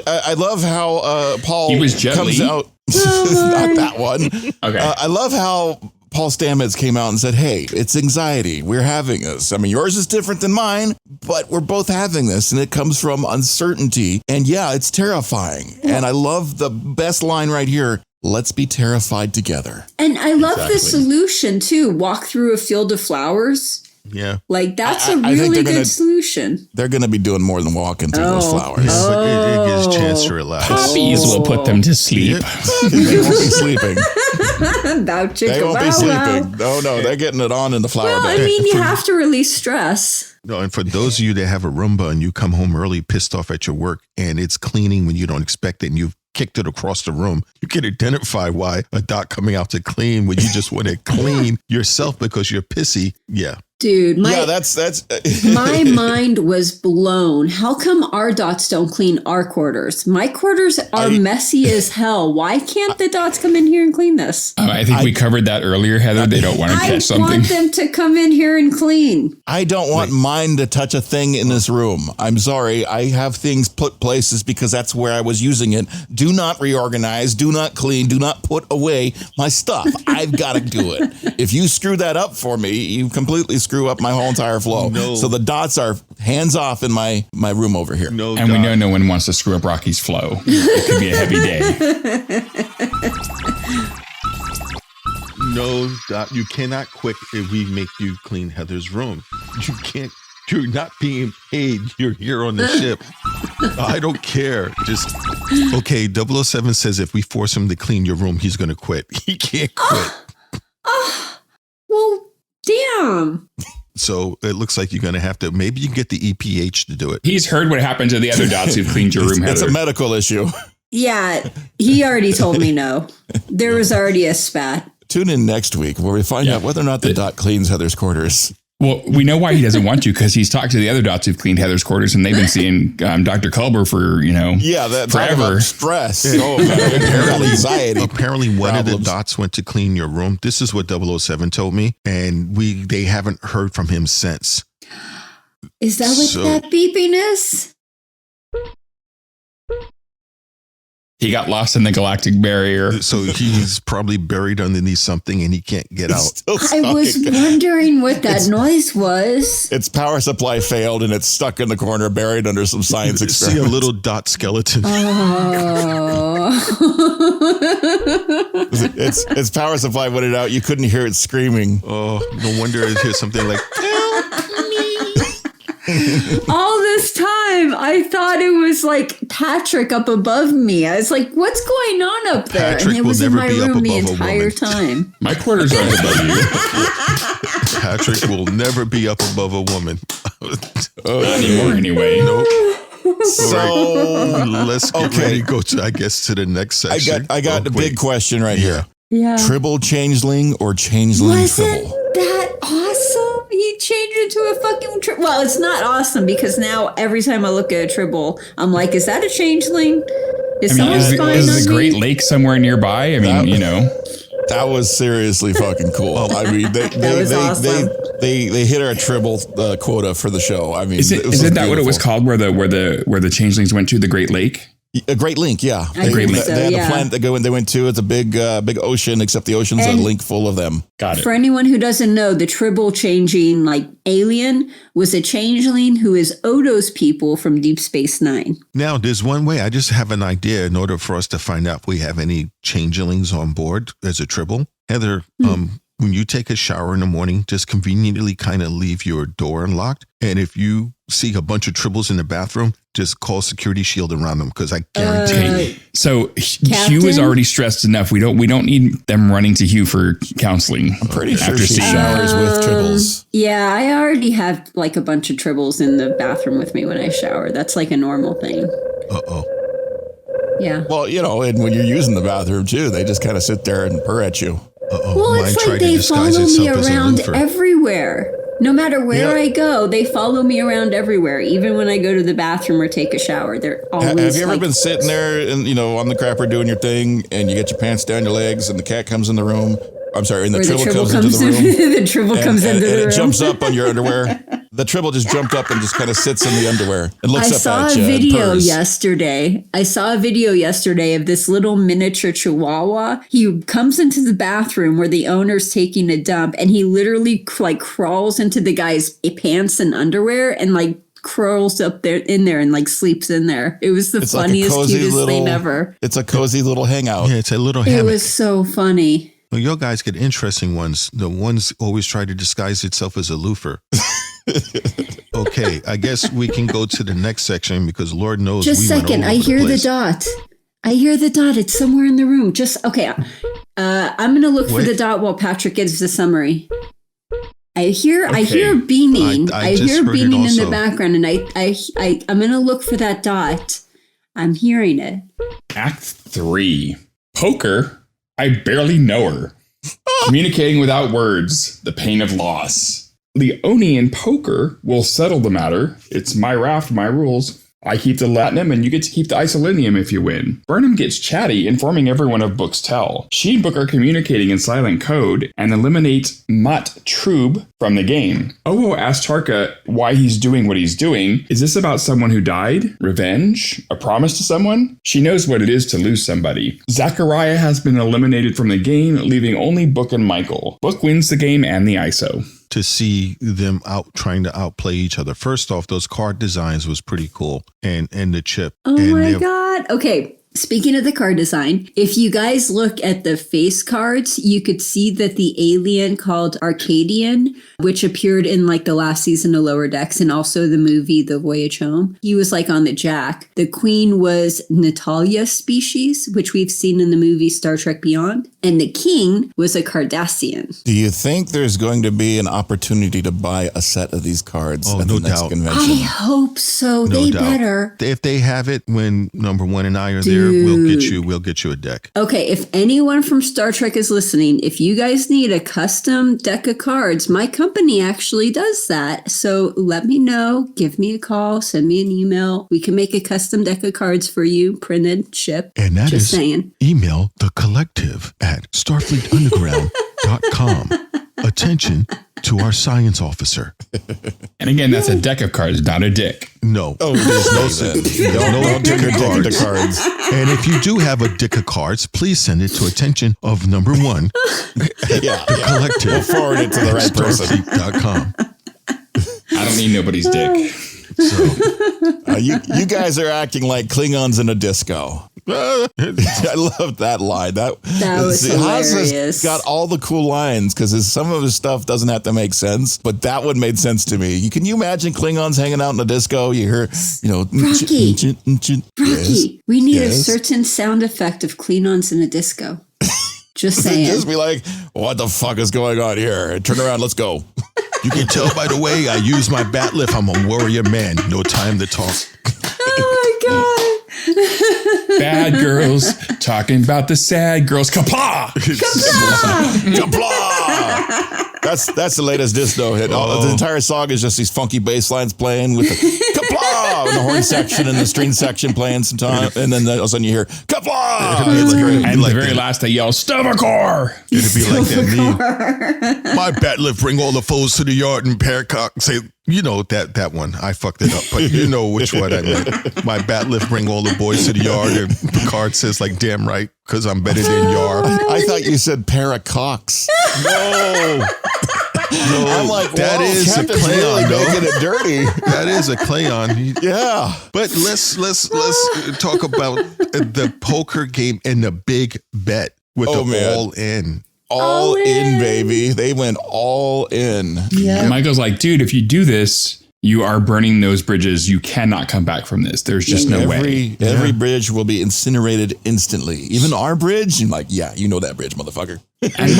I love how Paul he was comes out... Not that one. Okay. I love how... Paul Stamets came out and said, hey, it's anxiety. We're having this. I mean, yours is different than mine, but we're both having this. And it comes from uncertainty. And yeah, it's terrifying. And I love the best line right here. Let's be terrified together. And I love the solution, too. Walk through a field of flowers. Yeah. Like, that's a really good solution. They're going to be doing more than walking through those flowers. Yeah, but it gives a chance to relax. Puppies will put them to sleep. They won't be sleeping. They won't be sleeping. No, they're getting it on in the flower bed. I mean, you have to release stress. No, and for those of you that have a Roomba and you come home early, pissed off at your work, and it's cleaning when you don't expect it, and you've kicked it across the room, you can identify why a dot coming out to clean when you just want to clean yourself because you're pissy. Yeah. Dude, that's my mind was blown. How come our dots don't clean our quarters? My quarters are messy as hell. Why can't the dots come in here and clean this? I think we covered that earlier, Heather. They don't want to catch something. I want them to come in here and clean. I don't want mine to touch a thing in this room. I'm sorry. I have things put places because that's where I was using it. Do not reorganize. Do not clean. Do not put away my stuff. I've got to do it. If you screw that up for me, you completely screw up my whole entire flow. No. So the dots are hands off in my room over here. No, and we know no one wants to screw up Rocky's flow. It could be a heavy day. No, Dot, you cannot quit if we make you clean Heather's room. You can't. You're not being paid. You're here on the ship. I don't care. Just, okay, 007 says if we force him to clean your room, he's going to quit. He can't quit. Well, damn. So it looks like you're going to have to, maybe you can get the EPH to do it. He's heard what happened to the other dots who've cleaned your room, Heather. It's a medical issue. Yeah, he already told me no. There was already a spat. Tune in next week where we find out whether or not the dot cleans Heather's quarters. Well, we know why he doesn't want to, because he's talked to the other dots who've cleaned Heather's quarters, and they've been seeing Dr. Culber for, forever. Stress. Apparently anxiety. Apparently one of the dots went to clean your room. This is what 007 told me, and they haven't heard from him since. Is that what that beeping is? He got lost in the Galactic Barrier. So he's probably buried underneath something and he can't get out. I was wondering what that noise was. Its power supply failed and it's stuck in the corner, buried under some science experiment. See a little dot skeleton. Oh. Its power supply went out. You couldn't hear it screaming. Oh, no wonder I hear something like, all this time, I thought it was like Patrick up above me. I was like, what's going on up there? Patrick and it was will in never my be up room the above a entire woman. time. My quarters aren't above you. Patrick will never be up above a woman. Not anymore, anyway. Nope. So let's get ready to go to the next section. I got the big question right here. Yeah. Tribble Changeling or Changeling Tribble? That awesome? He changed it to a fucking Tribble. Well, it's not awesome because now every time I look at a Tribble, I'm like, is that a Changeling? Is someone spying is on the me? Great Lake somewhere nearby? I mean, That was seriously fucking cool. I mean, they hit our Tribble quota for the show. I mean, isn't that what it was called? Where the Changelings went to the Great Lake? A Great Link, yeah. I think so, they had yeah. a planet they went to. It's a big ocean, except the ocean's a link full of them. Got it. For anyone who doesn't know, the Tribble changing alien was a changeling who is Odo's people from Deep Space Nine. Now, there's one way. I just have an idea in order for us to find out if we have any changelings on board as a Tribble. Heather, when you take a shower in the morning, just conveniently kind of leave your door unlocked. And if you see a bunch of Tribbles in the bathroom, just call security shield around them, because I guarantee. So Hugh is already stressed enough. We don't need them running to Hugh for counseling. I'm pretty sure after she seeing showers with Tribbles. Yeah, I already have a bunch of Tribbles in the bathroom with me when I shower. That's a normal thing. Yeah. Well, and when you're using the bathroom too, they just kind of sit there and purr at you. Well, it's like they follow me around everywhere. No matter where I go, they follow me around everywhere. Even when I go to the bathroom or take a shower, they're always. Have you ever been sitting there and on the crapper doing your thing, and you get your pants down your legs, and the cat comes in the room? I'm sorry, and the Tribble comes into the room. The Tribble comes into the room. And it jumps up on your underwear. The Tribble just jumped up and just kind of sits in the underwear and looks up at you. I saw a video yesterday of this little miniature chihuahua. He comes into the bathroom where the owner's taking a dump, and he literally crawls into the guy's pants and underwear and curls up there in there and sleeps in there. It was the funniest, cutest thing ever. It's a cozy little hangout. Yeah, it's a little hammock. It was so funny. Well, your guys get interesting ones. The ones always try to disguise itself as a loofah. Okay, I guess we can go to the next section, because Lord knows just a second. I hear the dot. It's somewhere in the room. I'm gonna look for the dot while Patrick gives the summary. I hear beaming. I hear beaming in the background, and I'm gonna look for that dot. I'm hearing it. Act 3. Poker. I barely know her. Communicating without words. The pain of loss. Leonian poker will settle the matter. It's my raft, my rules. I keep the latinum and you get to keep the isolynium if you win. Burnham gets chatty, informing everyone of Book's tell. She and Book are communicating in silent code and eliminate Mott Trube from the game. Owo asks Tarka why he's doing what he's doing. Is this about someone who died? Revenge? A promise to someone? She knows what it is to lose somebody. Zachariah has been eliminated from the game, leaving only Book and Michael. Book wins the game and the ISO. To see them trying to outplay each other. First off, those card designs was pretty cool, and the chip. Oh my God. Okay. Speaking of the card design, if you guys look at the face cards, you could see that the alien called Arcadian, which appeared in the last season of Lower Decks and also the movie The Voyage Home, he was on the Jack. The queen was Natalia species, which we've seen in the movie Star Trek Beyond. And the king was a Cardassian. Do you think there's going to be an opportunity to buy a set of these cards at the next convention? I hope so. They better. If they have it when number one and I are there, we'll get you a deck. Okay, if anyone from Star Trek is listening, if you guys need a custom deck of cards, my company actually does that. So let me know. Give me a call. Send me an email. We can make a custom deck of cards for you, printed, shipped. And that is email thecollective at starfleetunderground.com. Attention to our science officer. And again, that's a deck of cards, not a dick. No. Oh, there's no dick of cards. And if you do have a dick of cards, please send it to attention of number one. The collective. We'll forward it to the right person. Starfleet.com. I don't need nobody's dick. So, you guys are acting like Klingons in a disco. I love that line. That was hilarious. Got all the cool lines because some of his stuff doesn't have to make sense, but that one made sense to me. Can you imagine Klingons hanging out in a disco? You hear, Rocky, we need a certain sound effect of Klingons in a disco. Just saying. Just be like, what the fuck is going on here? Turn around, let's go. You can tell by the way I use my bat lift, I'm a warrior man. No time to talk. Oh my God. Bad girls talking about the sad girls. Kapla! Kapla! That's the latest disco hit. The entire song is just these funky bass lines playing with the kapla! in the horn section and the string section playing some time, and then all of a sudden you hear "Kapla!" And the very last they yell "Stomachor!" It'd be like that meme. My bat lift bring all the foes to the yard and paracock say, you know, that one. I fucked it up, but you know which one I meant. My bat lift bring all the boys to the yard, and Picard says like, damn right, because I'm better than Yar. I thought you said paracocks. No. No, I'm like, that is Captain's a really Klingon, making it dirty. That is a Klingon. Yeah. But let's talk about the poker game and the big bet with all in. All in, baby. They went all in. Yeah. And Michael's like, dude, if you do this, you are burning those bridges. You cannot come back from this. There's just no way. Every bridge will be incinerated instantly. Even our bridge. I'm like, yeah, you know that bridge, motherfucker. And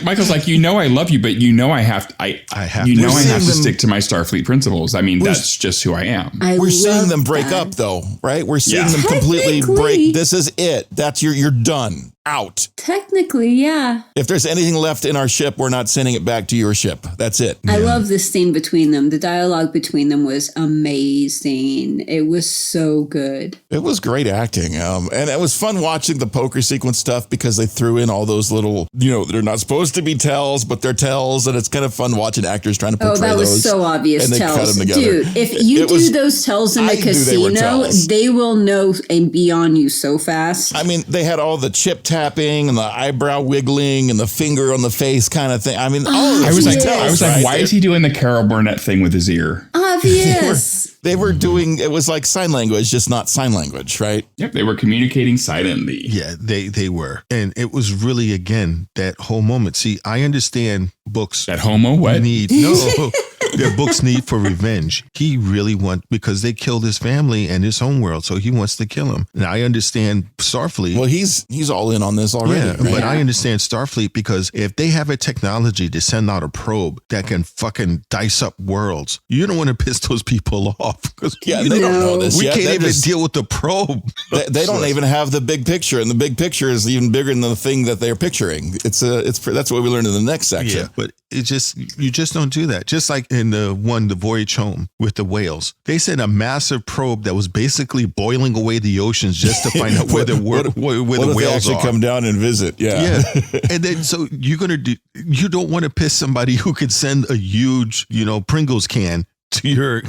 Michael's like, you know, I love you, but you know, I have to stick to my Starfleet principles. I mean, that's just who I am. We're seeing them break up though, right? We're seeing them completely break. This is it. That's you're done. Out. Technically, yeah. If there's anything left in our ship, we're not sending it back to your ship. That's it. I love this scene between them. The dialogue between them was amazing. It was so good. It was great acting. And it was fun watching the poker sequence stuff because they threw in all those little, you know, they're not supposed to be tells, but they're tells. And it's kind of fun watching actors trying to portray those. Oh, that was so obvious. And they cut them together. Dude, if you do those tells in the casino, they will know and be on you so fast. I mean, they had all the chip tapping and the eyebrow wiggling and the finger on the face kind of thing. I mean, I was like, why is he doing the Carol Burnett thing with his ear? Obvious. They were doing, it was like sign language, just not sign language, right? Yep, they were communicating silently. Yeah, they were. And it was really, again, that whole moment. See, I understand books. That homo what? Their books need for revenge. He really because they killed his family and his homeworld, so he wants to kill him. And I understand Starfleet. Well, he's all in on this already. Yeah, right? but I understand Starfleet because if they have a technology to send out a probe that can fucking dice up worlds, you don't want to piss those people off. Yeah, they don't know this yet. We can't even deal with the probe. They don't even have the big picture, and the big picture is even bigger than the thing that they're picturing. That's what we learned in the next section. Yeah, but you just don't do that. Just like in the Voyage Home with the whales, they sent a massive probe that was basically boiling away the oceans just to find out where the whales actually come down and visit. Yeah. And then so you don't want to piss somebody who could send a huge, Pringles can to your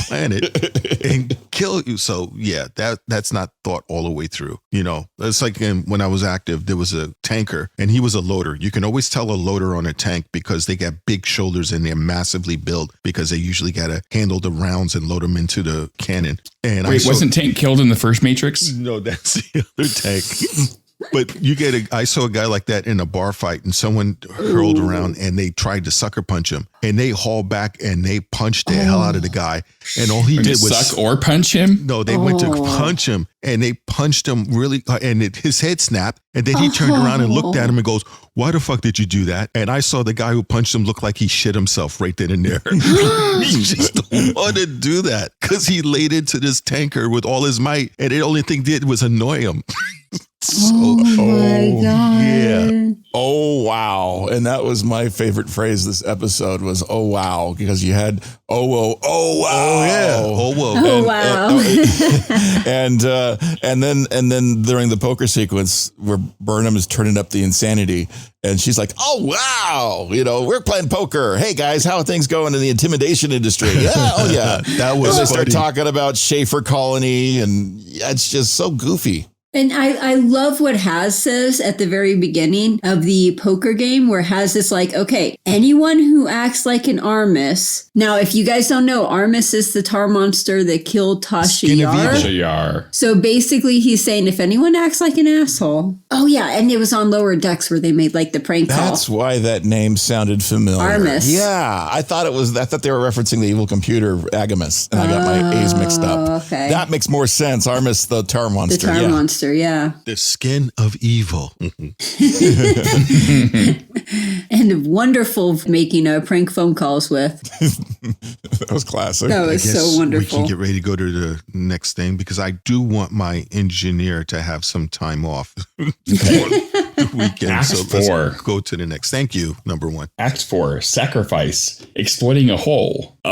planet and kill you. So yeah, that's not thought all the way through. It's like when I was active, there was a tanker and he was a loader. You can always tell a loader on a tank because they got big shoulders and they're massively built because they usually got to handle the rounds and load them into the cannon. And wasn't Tank killed in the first Matrix? No, that's the other tank. But I saw a guy like that in a bar fight and someone hurled around and they tried to sucker punch him and they hauled back and they punched the hell out of the guy. And all he did was suck or punch him. No, they went to punch him and they punched him really and his head snapped. And then he turned around and looked at him and goes, why the fuck did you do that? And I saw the guy who punched him look like he shit himself right then and there. He just don't want to do that because he laid into this tanker with all his might and the only thing did was annoy him. My God. Yeah. Oh, wow. And that was my favorite phrase this episode was, oh, wow, because you had, oh, wow. Oh, yeah. Oh, wow. And then during the poker sequence where Burnham is turning up the insanity and she's like, oh, wow, we're playing poker. Hey, guys, how are things going in the intimidation industry? Yeah, oh, yeah. That was They start talking about Schaefer Colony and it's just so goofy. And I love what Haz says at the very beginning of the poker game where Haz is like, okay, anyone who acts like an Armus. Now, if you guys don't know, Armus is the tar monster that killed Tasha Yar. So basically he's saying if anyone acts like an asshole. Oh, yeah. And it was on Lower Decks where they made like the prank call. That's why that name sounded familiar. Armus. Yeah. I thought they were referencing the evil computer Agamus. And I got my A's mixed up. Okay. That makes more sense. Armus, the tar monster. The tar monster. Yeah. The skin of evil. And wonderful making prank phone calls with. That was classic. That was so wonderful. We can get ready to go to the next thing because I do want my engineer to have some time off the weekend. Act so 4. Let's go to the next. Thank you, number 1. Act 4, Sacrifice, exploiting a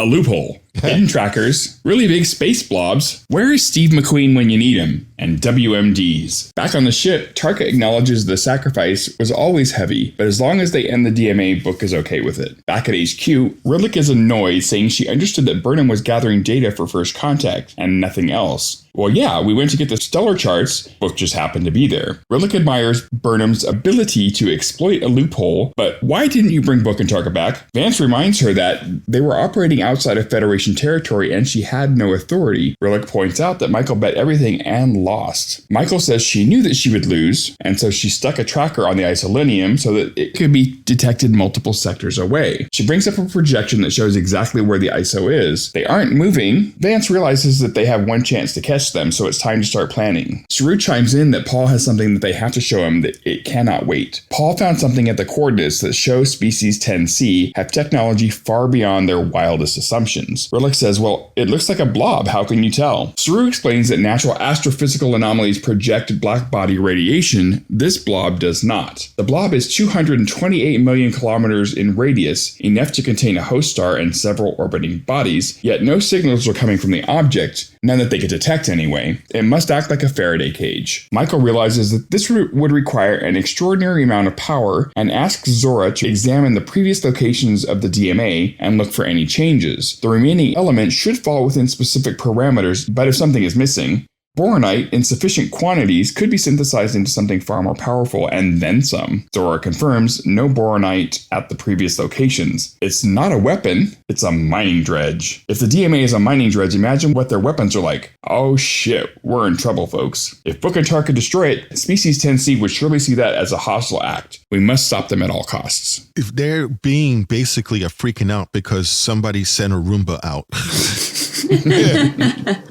loophole, hidden trackers, really big space blobs. Where is Steve McQueen when you need him? And WMDs. Back on the ship, Tarka acknowledges the sacrifice was always heavy, but as long as they end the DMA, Book is okay with it. Back at HQ, Rillick is annoyed, saying she understood that Burnham was gathering data for first contact and nothing else. Well, yeah, we went to get the stellar charts. Book just happened to be there. Rillick admires Burnham's ability to exploit a loophole, but why didn't you bring Book and Tarka back? Vance reminds her that they were operating outside of Federation territory and she had no authority. Rillick points out that Michael bet everything and lost. Michael says she knew that she would lose, and so she stuck a tracker on the Isolynium so that it could be detected multiple sectors away. She brings up a projection that shows exactly where the ISO is. They aren't moving. Vance realizes that they have one chance to catch them, so it's time to start planning. Saru chimes in that Paul has something that they have to show him that it cannot wait. Paul found something at the coordinates that shows species 10C have technology far beyond their wildest assumptions. Rillick says, well, it looks like a blob, how can you tell? Saru explains that natural astrophysical anomalies project black body radiation. This blob does not. The blob is 228 million kilometers in radius, enough to contain a host star and several orbiting bodies, yet no signals are coming from the object, none that they could detect anyway. It must act like a Faraday cage. Michael realizes that this would require an extraordinary amount of power and asks Zora to examine the previous locations of the DMA and look for any changes. The remaining elements should fall within specific parameters, but if something is missing, Boronite in sufficient quantities could be synthesized into something far more powerful, and then some. Zora confirms no Boronite at the previous locations. It's not a weapon, it's a mining dredge. If the DMA is a mining dredge, imagine what their weapons are like. Oh shit, we're in trouble, folks. If Book and Tarka destroy it, Species 10C would surely see that as a hostile act. We must stop them at all costs. If they're being basically a freaking out because somebody sent a Roomba out.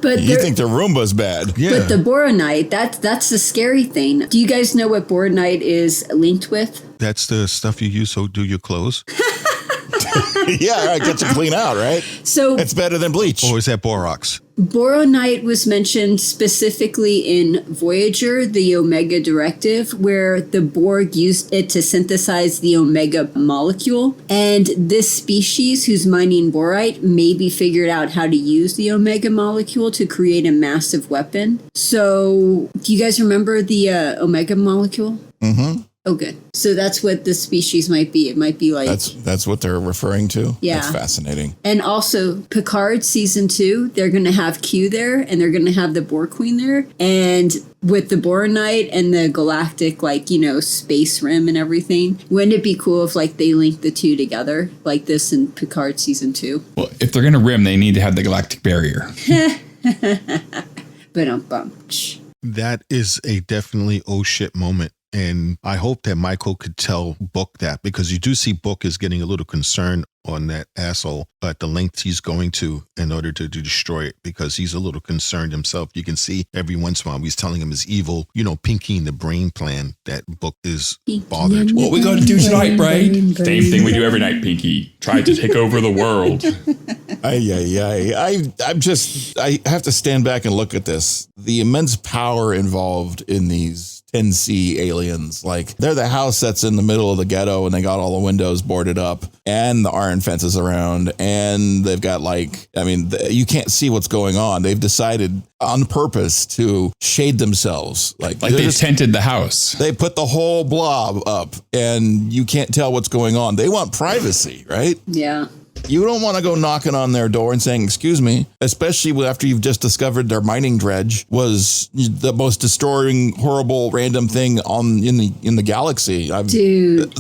But you think the Roomba's bad? Yeah. But the Boronite, that's the scary thing. Do you guys know what Boronite is linked with? That's the stuff you use to do your clothes. Yeah, all right, gets it clean out, right? So It's better than bleach. Or is that borax? Boronite was mentioned specifically in Voyager, the Omega Directive, where the Borg used it to synthesize the Omega molecule. And this species who's mining borite maybe figured out how to use the Omega molecule to create a massive weapon. So, do you guys remember the Omega molecule? Mm-hmm. Oh, good. So that's what this species might be. It might be like... That's what they're referring to? Yeah. That's fascinating. And also, Picard Season 2, they're going to have Q there, and they're going to have the Borg Queen there. And with the Boronite and the galactic, space rim and everything, wouldn't it be cool if, they linked the two together, like this in Picard Season 2? Well, if they're going to rim, they need to have the Galactic Barrier. That is a definitely oh shit moment. And I hope that Michael could tell Book that, because you do see Book is getting a little concerned on that asshole at the length he's going to in order to destroy it, because he's a little concerned himself. You can see every once in a while he's telling him his evil, Pinky in the brain plan, that Book is bothered. What we got to do tonight, right? Same thing we do every night, Pinky. Try to take over the world. I have to stand back and look at this. The immense power involved in these 10C aliens. They're the house that's in the middle of the ghetto and they got all the windows boarded up and the iron fences around, and they've got you can't see what's going on. They've decided on purpose to shade themselves. They've tented the house. They put the whole blob up and you can't tell what's going on. They want privacy, right? Yeah. You don't want to go knocking on their door and saying, excuse me, especially after you've just discovered their mining dredge was the most destroying, horrible, random thing in the galaxy. Dude.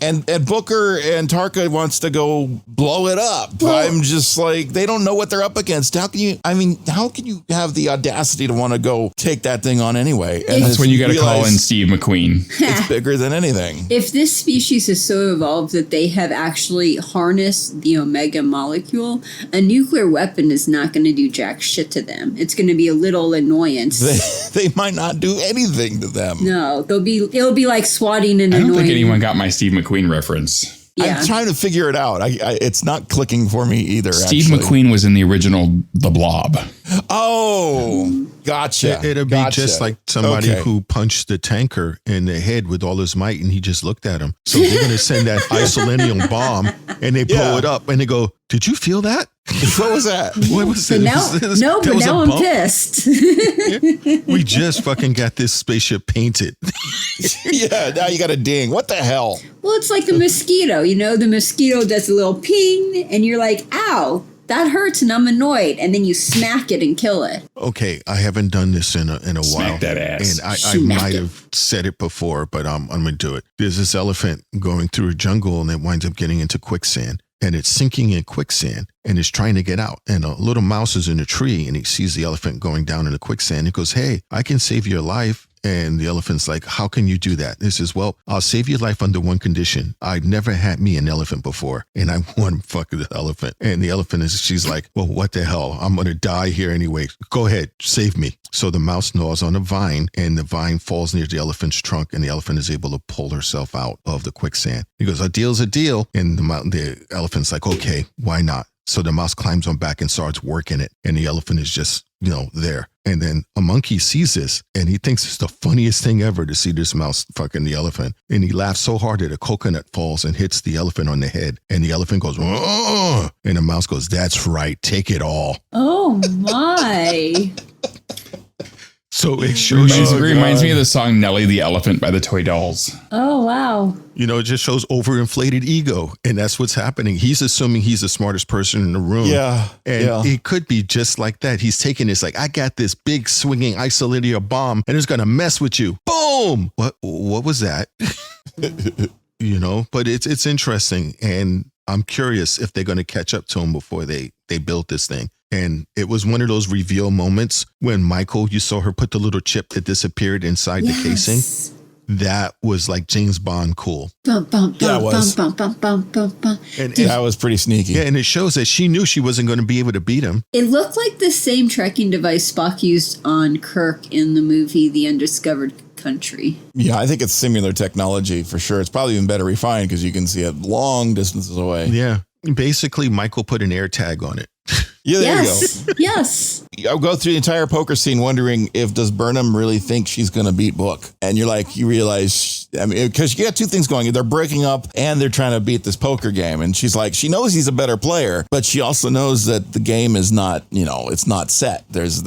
And Booker and Tarka wants to go blow it up. Well, I'm just they don't know what they're up against. How can you have the audacity to want to go take that thing on anyway? And that's when you got to call in Steve McQueen. It's bigger than anything. If this species is so evolved that they have actually harnessed is the Omega molecule, a nuclear weapon is not going to do jack shit to them. It's going to be a little annoyance. They might not do anything to them. No, it'll be like swatting an I don't annoying. think anyone got my Steve McQueen reference. Yeah. I'm trying to figure it out. It's not clicking for me either. Steve actually. McQueen was in the original The Blob. Oh, gotcha. It'll be just like somebody who punched the tanker in the head with all his might, and he just looked at him. So they're going to send that isolynium bomb, and they blow it up, and they go, "Did you feel that? What was that? What was it? But now I'm pissed. We just fucking got this spaceship painted." Yeah, now you got a ding. What the hell? Well, it's like a mosquito. You know, the mosquito does a little ping, and you're like, ow, that hurts, and I'm annoyed. And then you smack it and kill it. Okay, I haven't done this in a while. Smack that ass. And I might have said it before, but I'm going to do it. There's this elephant going through a jungle, and it winds up getting into quicksand. And it's sinking in quicksand, and it's trying to get out. And a little mouse is in a tree, and he sees the elephant going down in the quicksand. He goes, "Hey, I can save your life." And the elephant's like, "How can you do that?" He says, "Well, I'll save your life under one condition. I'd never had me an elephant before, and I want to fuck the elephant." And the elephant she's like, "Well, what the hell? I'm going to die here anyway. Go ahead, save me." So the mouse gnaws on a vine, and the vine falls near the elephant's trunk, and the elephant is able to pull herself out of the quicksand. He goes, "A deal's a deal." And the elephant's like, "Okay, why not?" So the mouse climbs on back and starts working it, and the elephant is just, there. And then a monkey sees this, and he thinks it's the funniest thing ever to see this mouse fucking the elephant. And he laughs so hard that a coconut falls and hits the elephant on the head. And the elephant goes, "Oh!" And the mouse goes, "That's right, take it all." Oh, my. So it shows Reminds me of the song Nelly the Elephant by the Toy Dolls. Oh, wow. it just shows overinflated ego. And that's what's happening. He's assuming he's the smartest person in the room. Yeah. And it could be just like that. He's taking this like, I got this big swinging isolynium bomb and it's going to mess with you. Boom. What was that? But it's interesting. And I'm curious if they're going to catch up to him before they build this thing. And it was one of those reveal moments when Michael, you saw her put the little chip that disappeared inside the casing. That was like James Bond cool. Bum, bum, bum, Yeah, it was. bum, bum, bum, bum, bum. And That was pretty sneaky. yeah, and it shows that she knew she wasn't going to be able to beat him. It looked like the same tracking device Spock used on Kirk in the movie The Undiscovered Country. Yeah, I think it's similar technology for sure. It's probably even better refined because you can see it long distances away. Yeah. Basically, Michael put an air tag on it. Yeah, there Yes. Yes. you go. I'll go through the entire poker scene wondering does Burnham really think she's going to beat Book? And you realize, because you got two things going. They're breaking up and they're trying to beat this poker game. And she's like, she knows he's a better player, but she also knows that the game is not, it's not set. There's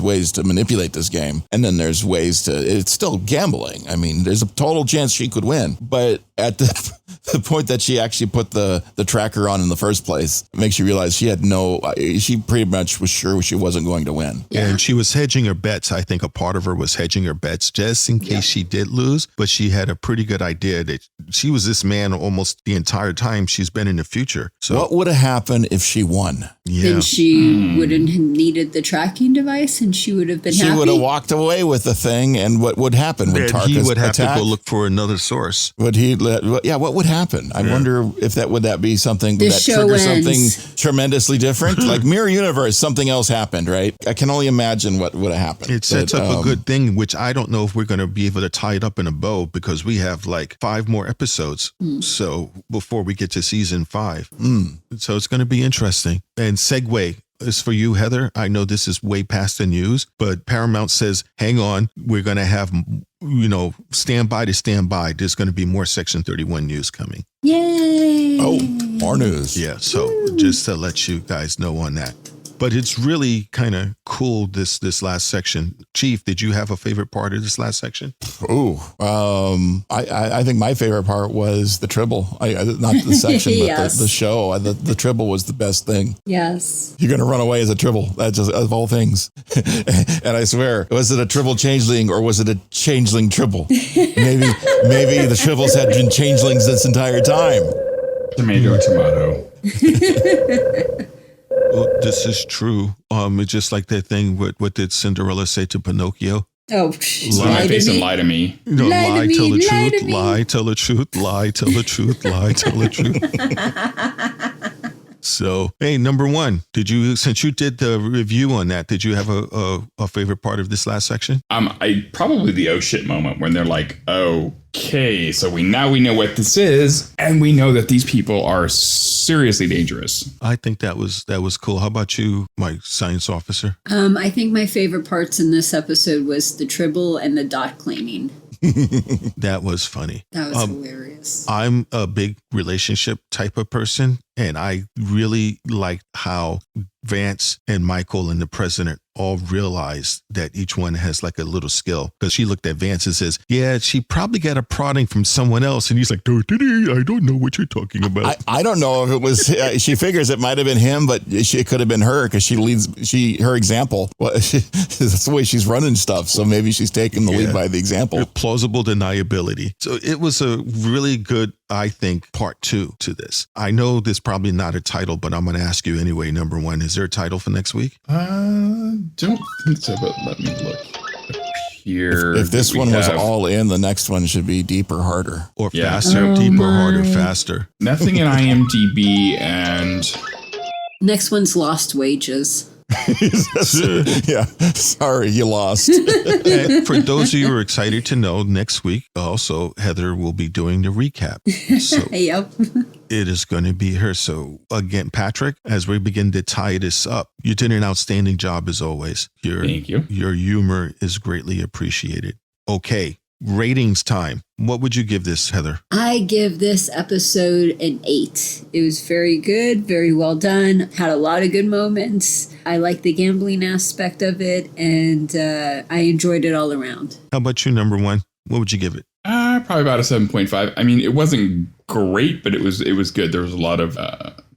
ways to manipulate this game. And then there's ways it's still gambling. There's a total chance she could win. But at the point that she actually put the tracker on in the first place, it makes you realize she pretty much was sure she wasn't going to win. Yeah. And she was hedging her bets. I think a part of her was hedging her bets just in case she did lose. But she had a pretty good idea that she was this man almost the entire time she's been in the future. So What would have happened if she won? yeah. Then she wouldn't have needed the tracking device and she would have been She happy. would have walked away with the thing, and what would happen? Would And Tarka he would have attack? to go look for another source. Would he what would happen? I wonder if would that be something, The would that show trigger ends. something tremendously different? Like Mirror Universe, something else happened, right? I can only imagine what would have happened. It sets up a good thing, which I don't know if we're going to be able to tie it up in a bow because we have like 5 more episodes. So before we get to season 5. So it's going to be interesting. And segue is for you, Heather. I know this is way past the news, but Paramount says, hang on, we're going to have, stand by. There's going to be more Section 31 news coming. Yay. Oh, more news. Yeah. So just to let you guys know on that. But it's really kind of cool, this last section. Chief, did you have a favorite part of this last section? I think my favorite part was the Tribble. Not the section, but Yes. the show. The Tribble was the best thing. Yes. You're going to run away as a Tribble. That's just of all things. And I swear, was it a Tribble changeling or was it a changeling Tribble? Maybe the Tribbles had been changelings this entire time. Tomato. Well, this is true. It's just like that thing. What did Cinderella say to Pinocchio? Oh, Lie my face and lie to me. No, Lie to me, tell the lie truth, to me. lie, tell the truth, lie, tell the truth, lie, tell the truth. So, hey, number one, since you did the review on that, did you have a favorite part of this last section? I probably the oh shit moment when they're like, okay, so we know what this is, and we know that these people are seriously dangerous. I think that was cool. How about you, my science officer? I think my favorite parts in this episode was the Tribble and the dot cleaning. That was funny. That was hilarious. I'm a big relationship type of person, and I really liked how Vance and Michael and the president all realized that each one has like a little skill. Because she looked at Vance and says, yeah, she probably got a prodding from someone else. And he's like, I don't know what you're talking about. I don't know if it was, she figures it might have been him, but it could have been her because her example, that's the way she's running stuff. So maybe she's taking the lead by the example. Plausible deniability. So it was a really good, I think, part 2 to this. I know there's probably not a title, but I'm going to ask you anyway. Number one, is there a title for next week? Don't think so, but let me look here. If this one was all in, the next one should be deeper, harder. Or faster, deeper, harder, faster. Nothing in IMDb, and Next one's Lost Wages. Yeah, sorry, you lost. And for those of you who are excited to know, next week also Heather will be doing the recap. So Yep. it is going to be her. So again, Patrick, as we begin to tie this up, you did an outstanding job as always. Thank you. Your humor is greatly appreciated. Okay, ratings time. What would you give this, Heather? I give this episode an 8. It was very good, very well done, had a lot of good moments. I like the gambling aspect of it, and I enjoyed it all around. How about you, number one? What would you give it? probably about a 7.5. I mean, it wasn't great, but it was good. There was a lot of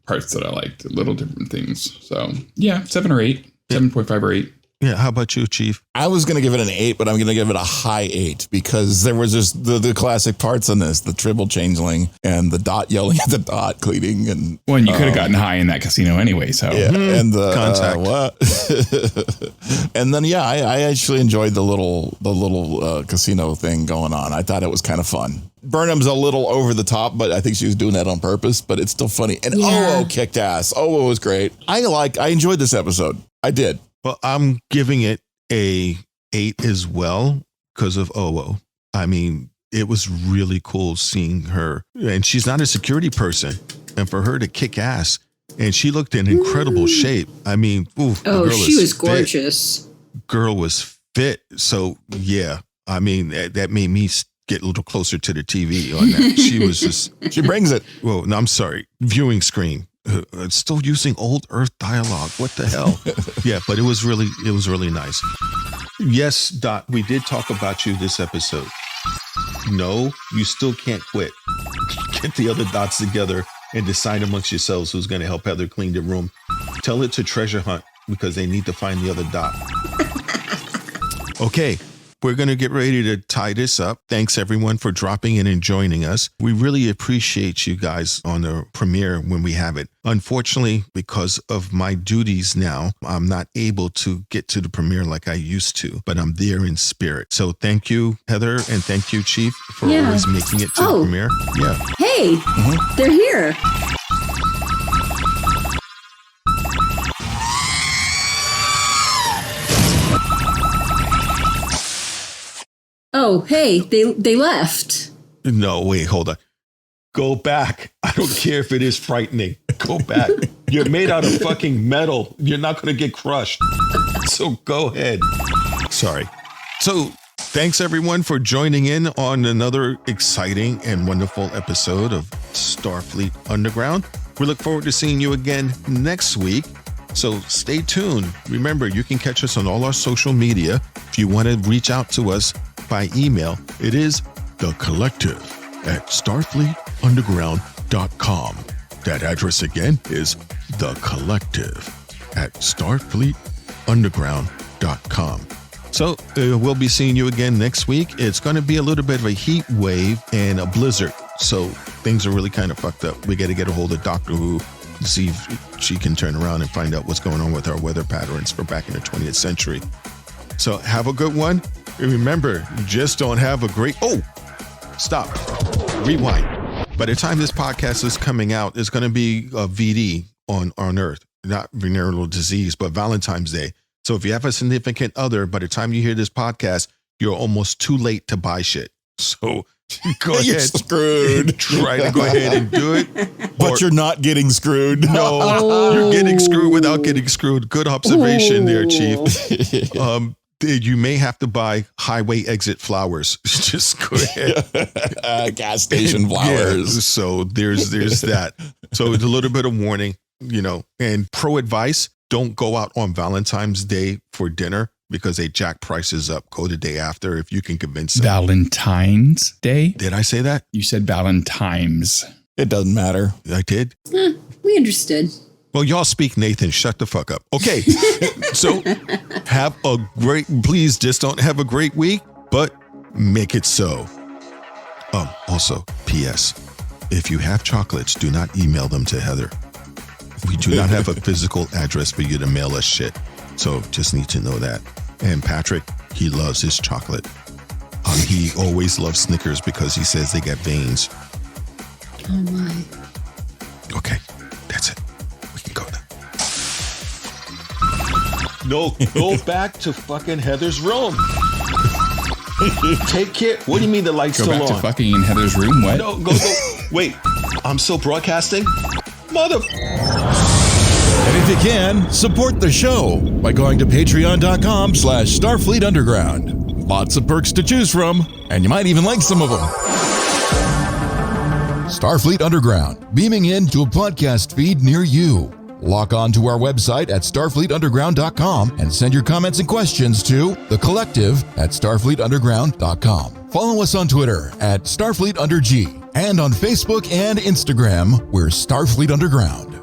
parts that I liked, little different things. So yeah, 7 or 8, 7.5 or 8. Yeah, how about you, Chief? I was going to give it an 8, but I'm going to give it a high 8 because there was just the classic parts in this, the Tribble changeling and the dot yelling at the dot cleaning. And well, and you could have gotten high in that casino anyway. So yeah, and the contact. And then, I actually enjoyed the little casino thing going on. I thought it was kind of fun. Burnham's a little over the top, but I think she was doing that on purpose, but it's still funny. And Owo kicked ass. Owo was great. I enjoyed this episode. I did. Well, I'm giving it a 8 as well because of Owo. I mean, it was really cool seeing her, and she's not a security person, and for her to kick ass, and she looked in incredible shape. I mean, she was gorgeous. Girl was fit. So yeah, I mean, that made me get a little closer to the TV on that. She was just, she brings it. Well, no, I'm sorry. Viewing screen. Still using old Earth dialogue. What the hell? Yeah, but it was really nice. Yes, Dot, we did talk about you this episode. No, you still can't quit. Get the other dots together and decide amongst yourselves who's going to help Heather clean the room. Tell it to treasure hunt because they need to find the other dot. Okay. We're going to get ready to tie this up. Thanks, everyone, for dropping in and joining us. We really appreciate you guys on the premiere when we have it. Unfortunately, because of my duties now, I'm not able to get to the premiere like I used to, but I'm there in spirit. So thank you, Heather, and thank you, Chief, for always making it to the premiere. Yeah. Hey, they're here. Oh, hey, they left. No, wait, hold on. Go back. I don't care if it is frightening. Go back. You're made out of fucking metal. You're not going to get crushed. So go ahead. Sorry. So thanks, everyone, for joining in on another exciting and wonderful episode of Starfleet Underground. We look forward to seeing you again next week. So stay tuned. Remember, you can catch us on all our social media. If you want to reach out to us by email, it is thecollective@starfleetunderground.com. That address again is thecollective@starfleetunderground.com. So we'll be seeing you again next week. It's going to be a little bit of a heat wave and a blizzard. So things are really kind of fucked up. We got to get a hold of Doctor Who to see if she can turn around and find out what's going on with our weather patterns for back in the 20th century. So have a good one. Remember, just don't have a great... Oh, stop. Rewind. By the time this podcast is coming out, it's going to be a VD on Earth. Not venereal disease, but Valentine's Day. So if you have a significant other, by the time you hear this podcast, you're almost too late to buy shit. So go You're ahead. screwed. Try to go ahead and do it. But you're not getting screwed. No, you're getting screwed without getting screwed. Good observation there, Chief. You may have to buy highway exit flowers. Just go ahead. Gas station flowers. Yeah, so there's that. So it's a little bit of warning, and pro advice, don't go out on Valentine's Day for dinner because they jack prices up. Go the day after if you can convince them. Valentine's Day? Did I say that? You said Valentine's. It doesn't matter. I did? We understood. Well, y'all speak, Nathan. Shut the fuck up. Okay. So have a great, please just don't have a great week, but make it so. Also, P.S. If you have chocolates, do not email them to Heather. We do not have a physical address for you to mail us shit. So just need to know that. And Patrick, he loves his chocolate. He always loves Snickers because he says they get veins. Oh my. Okay, that's it. We can go now. No, go back to fucking Heather's room. Take care. What do you mean the light's Go still back to on? fucking in Heather's room? What? No, go. Wait, I'm still broadcasting? Mother... And if you can, support the show by going to patreon.com/Starfleet Underground. Lots of perks to choose from, and you might even like some of them. Starfleet Underground, beaming into a podcast feed near you. Log on to our website at starfleetunderground.com and send your comments and questions to thecollective@starfleetunderground.com. Follow us on Twitter at StarfleetUnderG and on Facebook and Instagram, we're Starfleet Underground.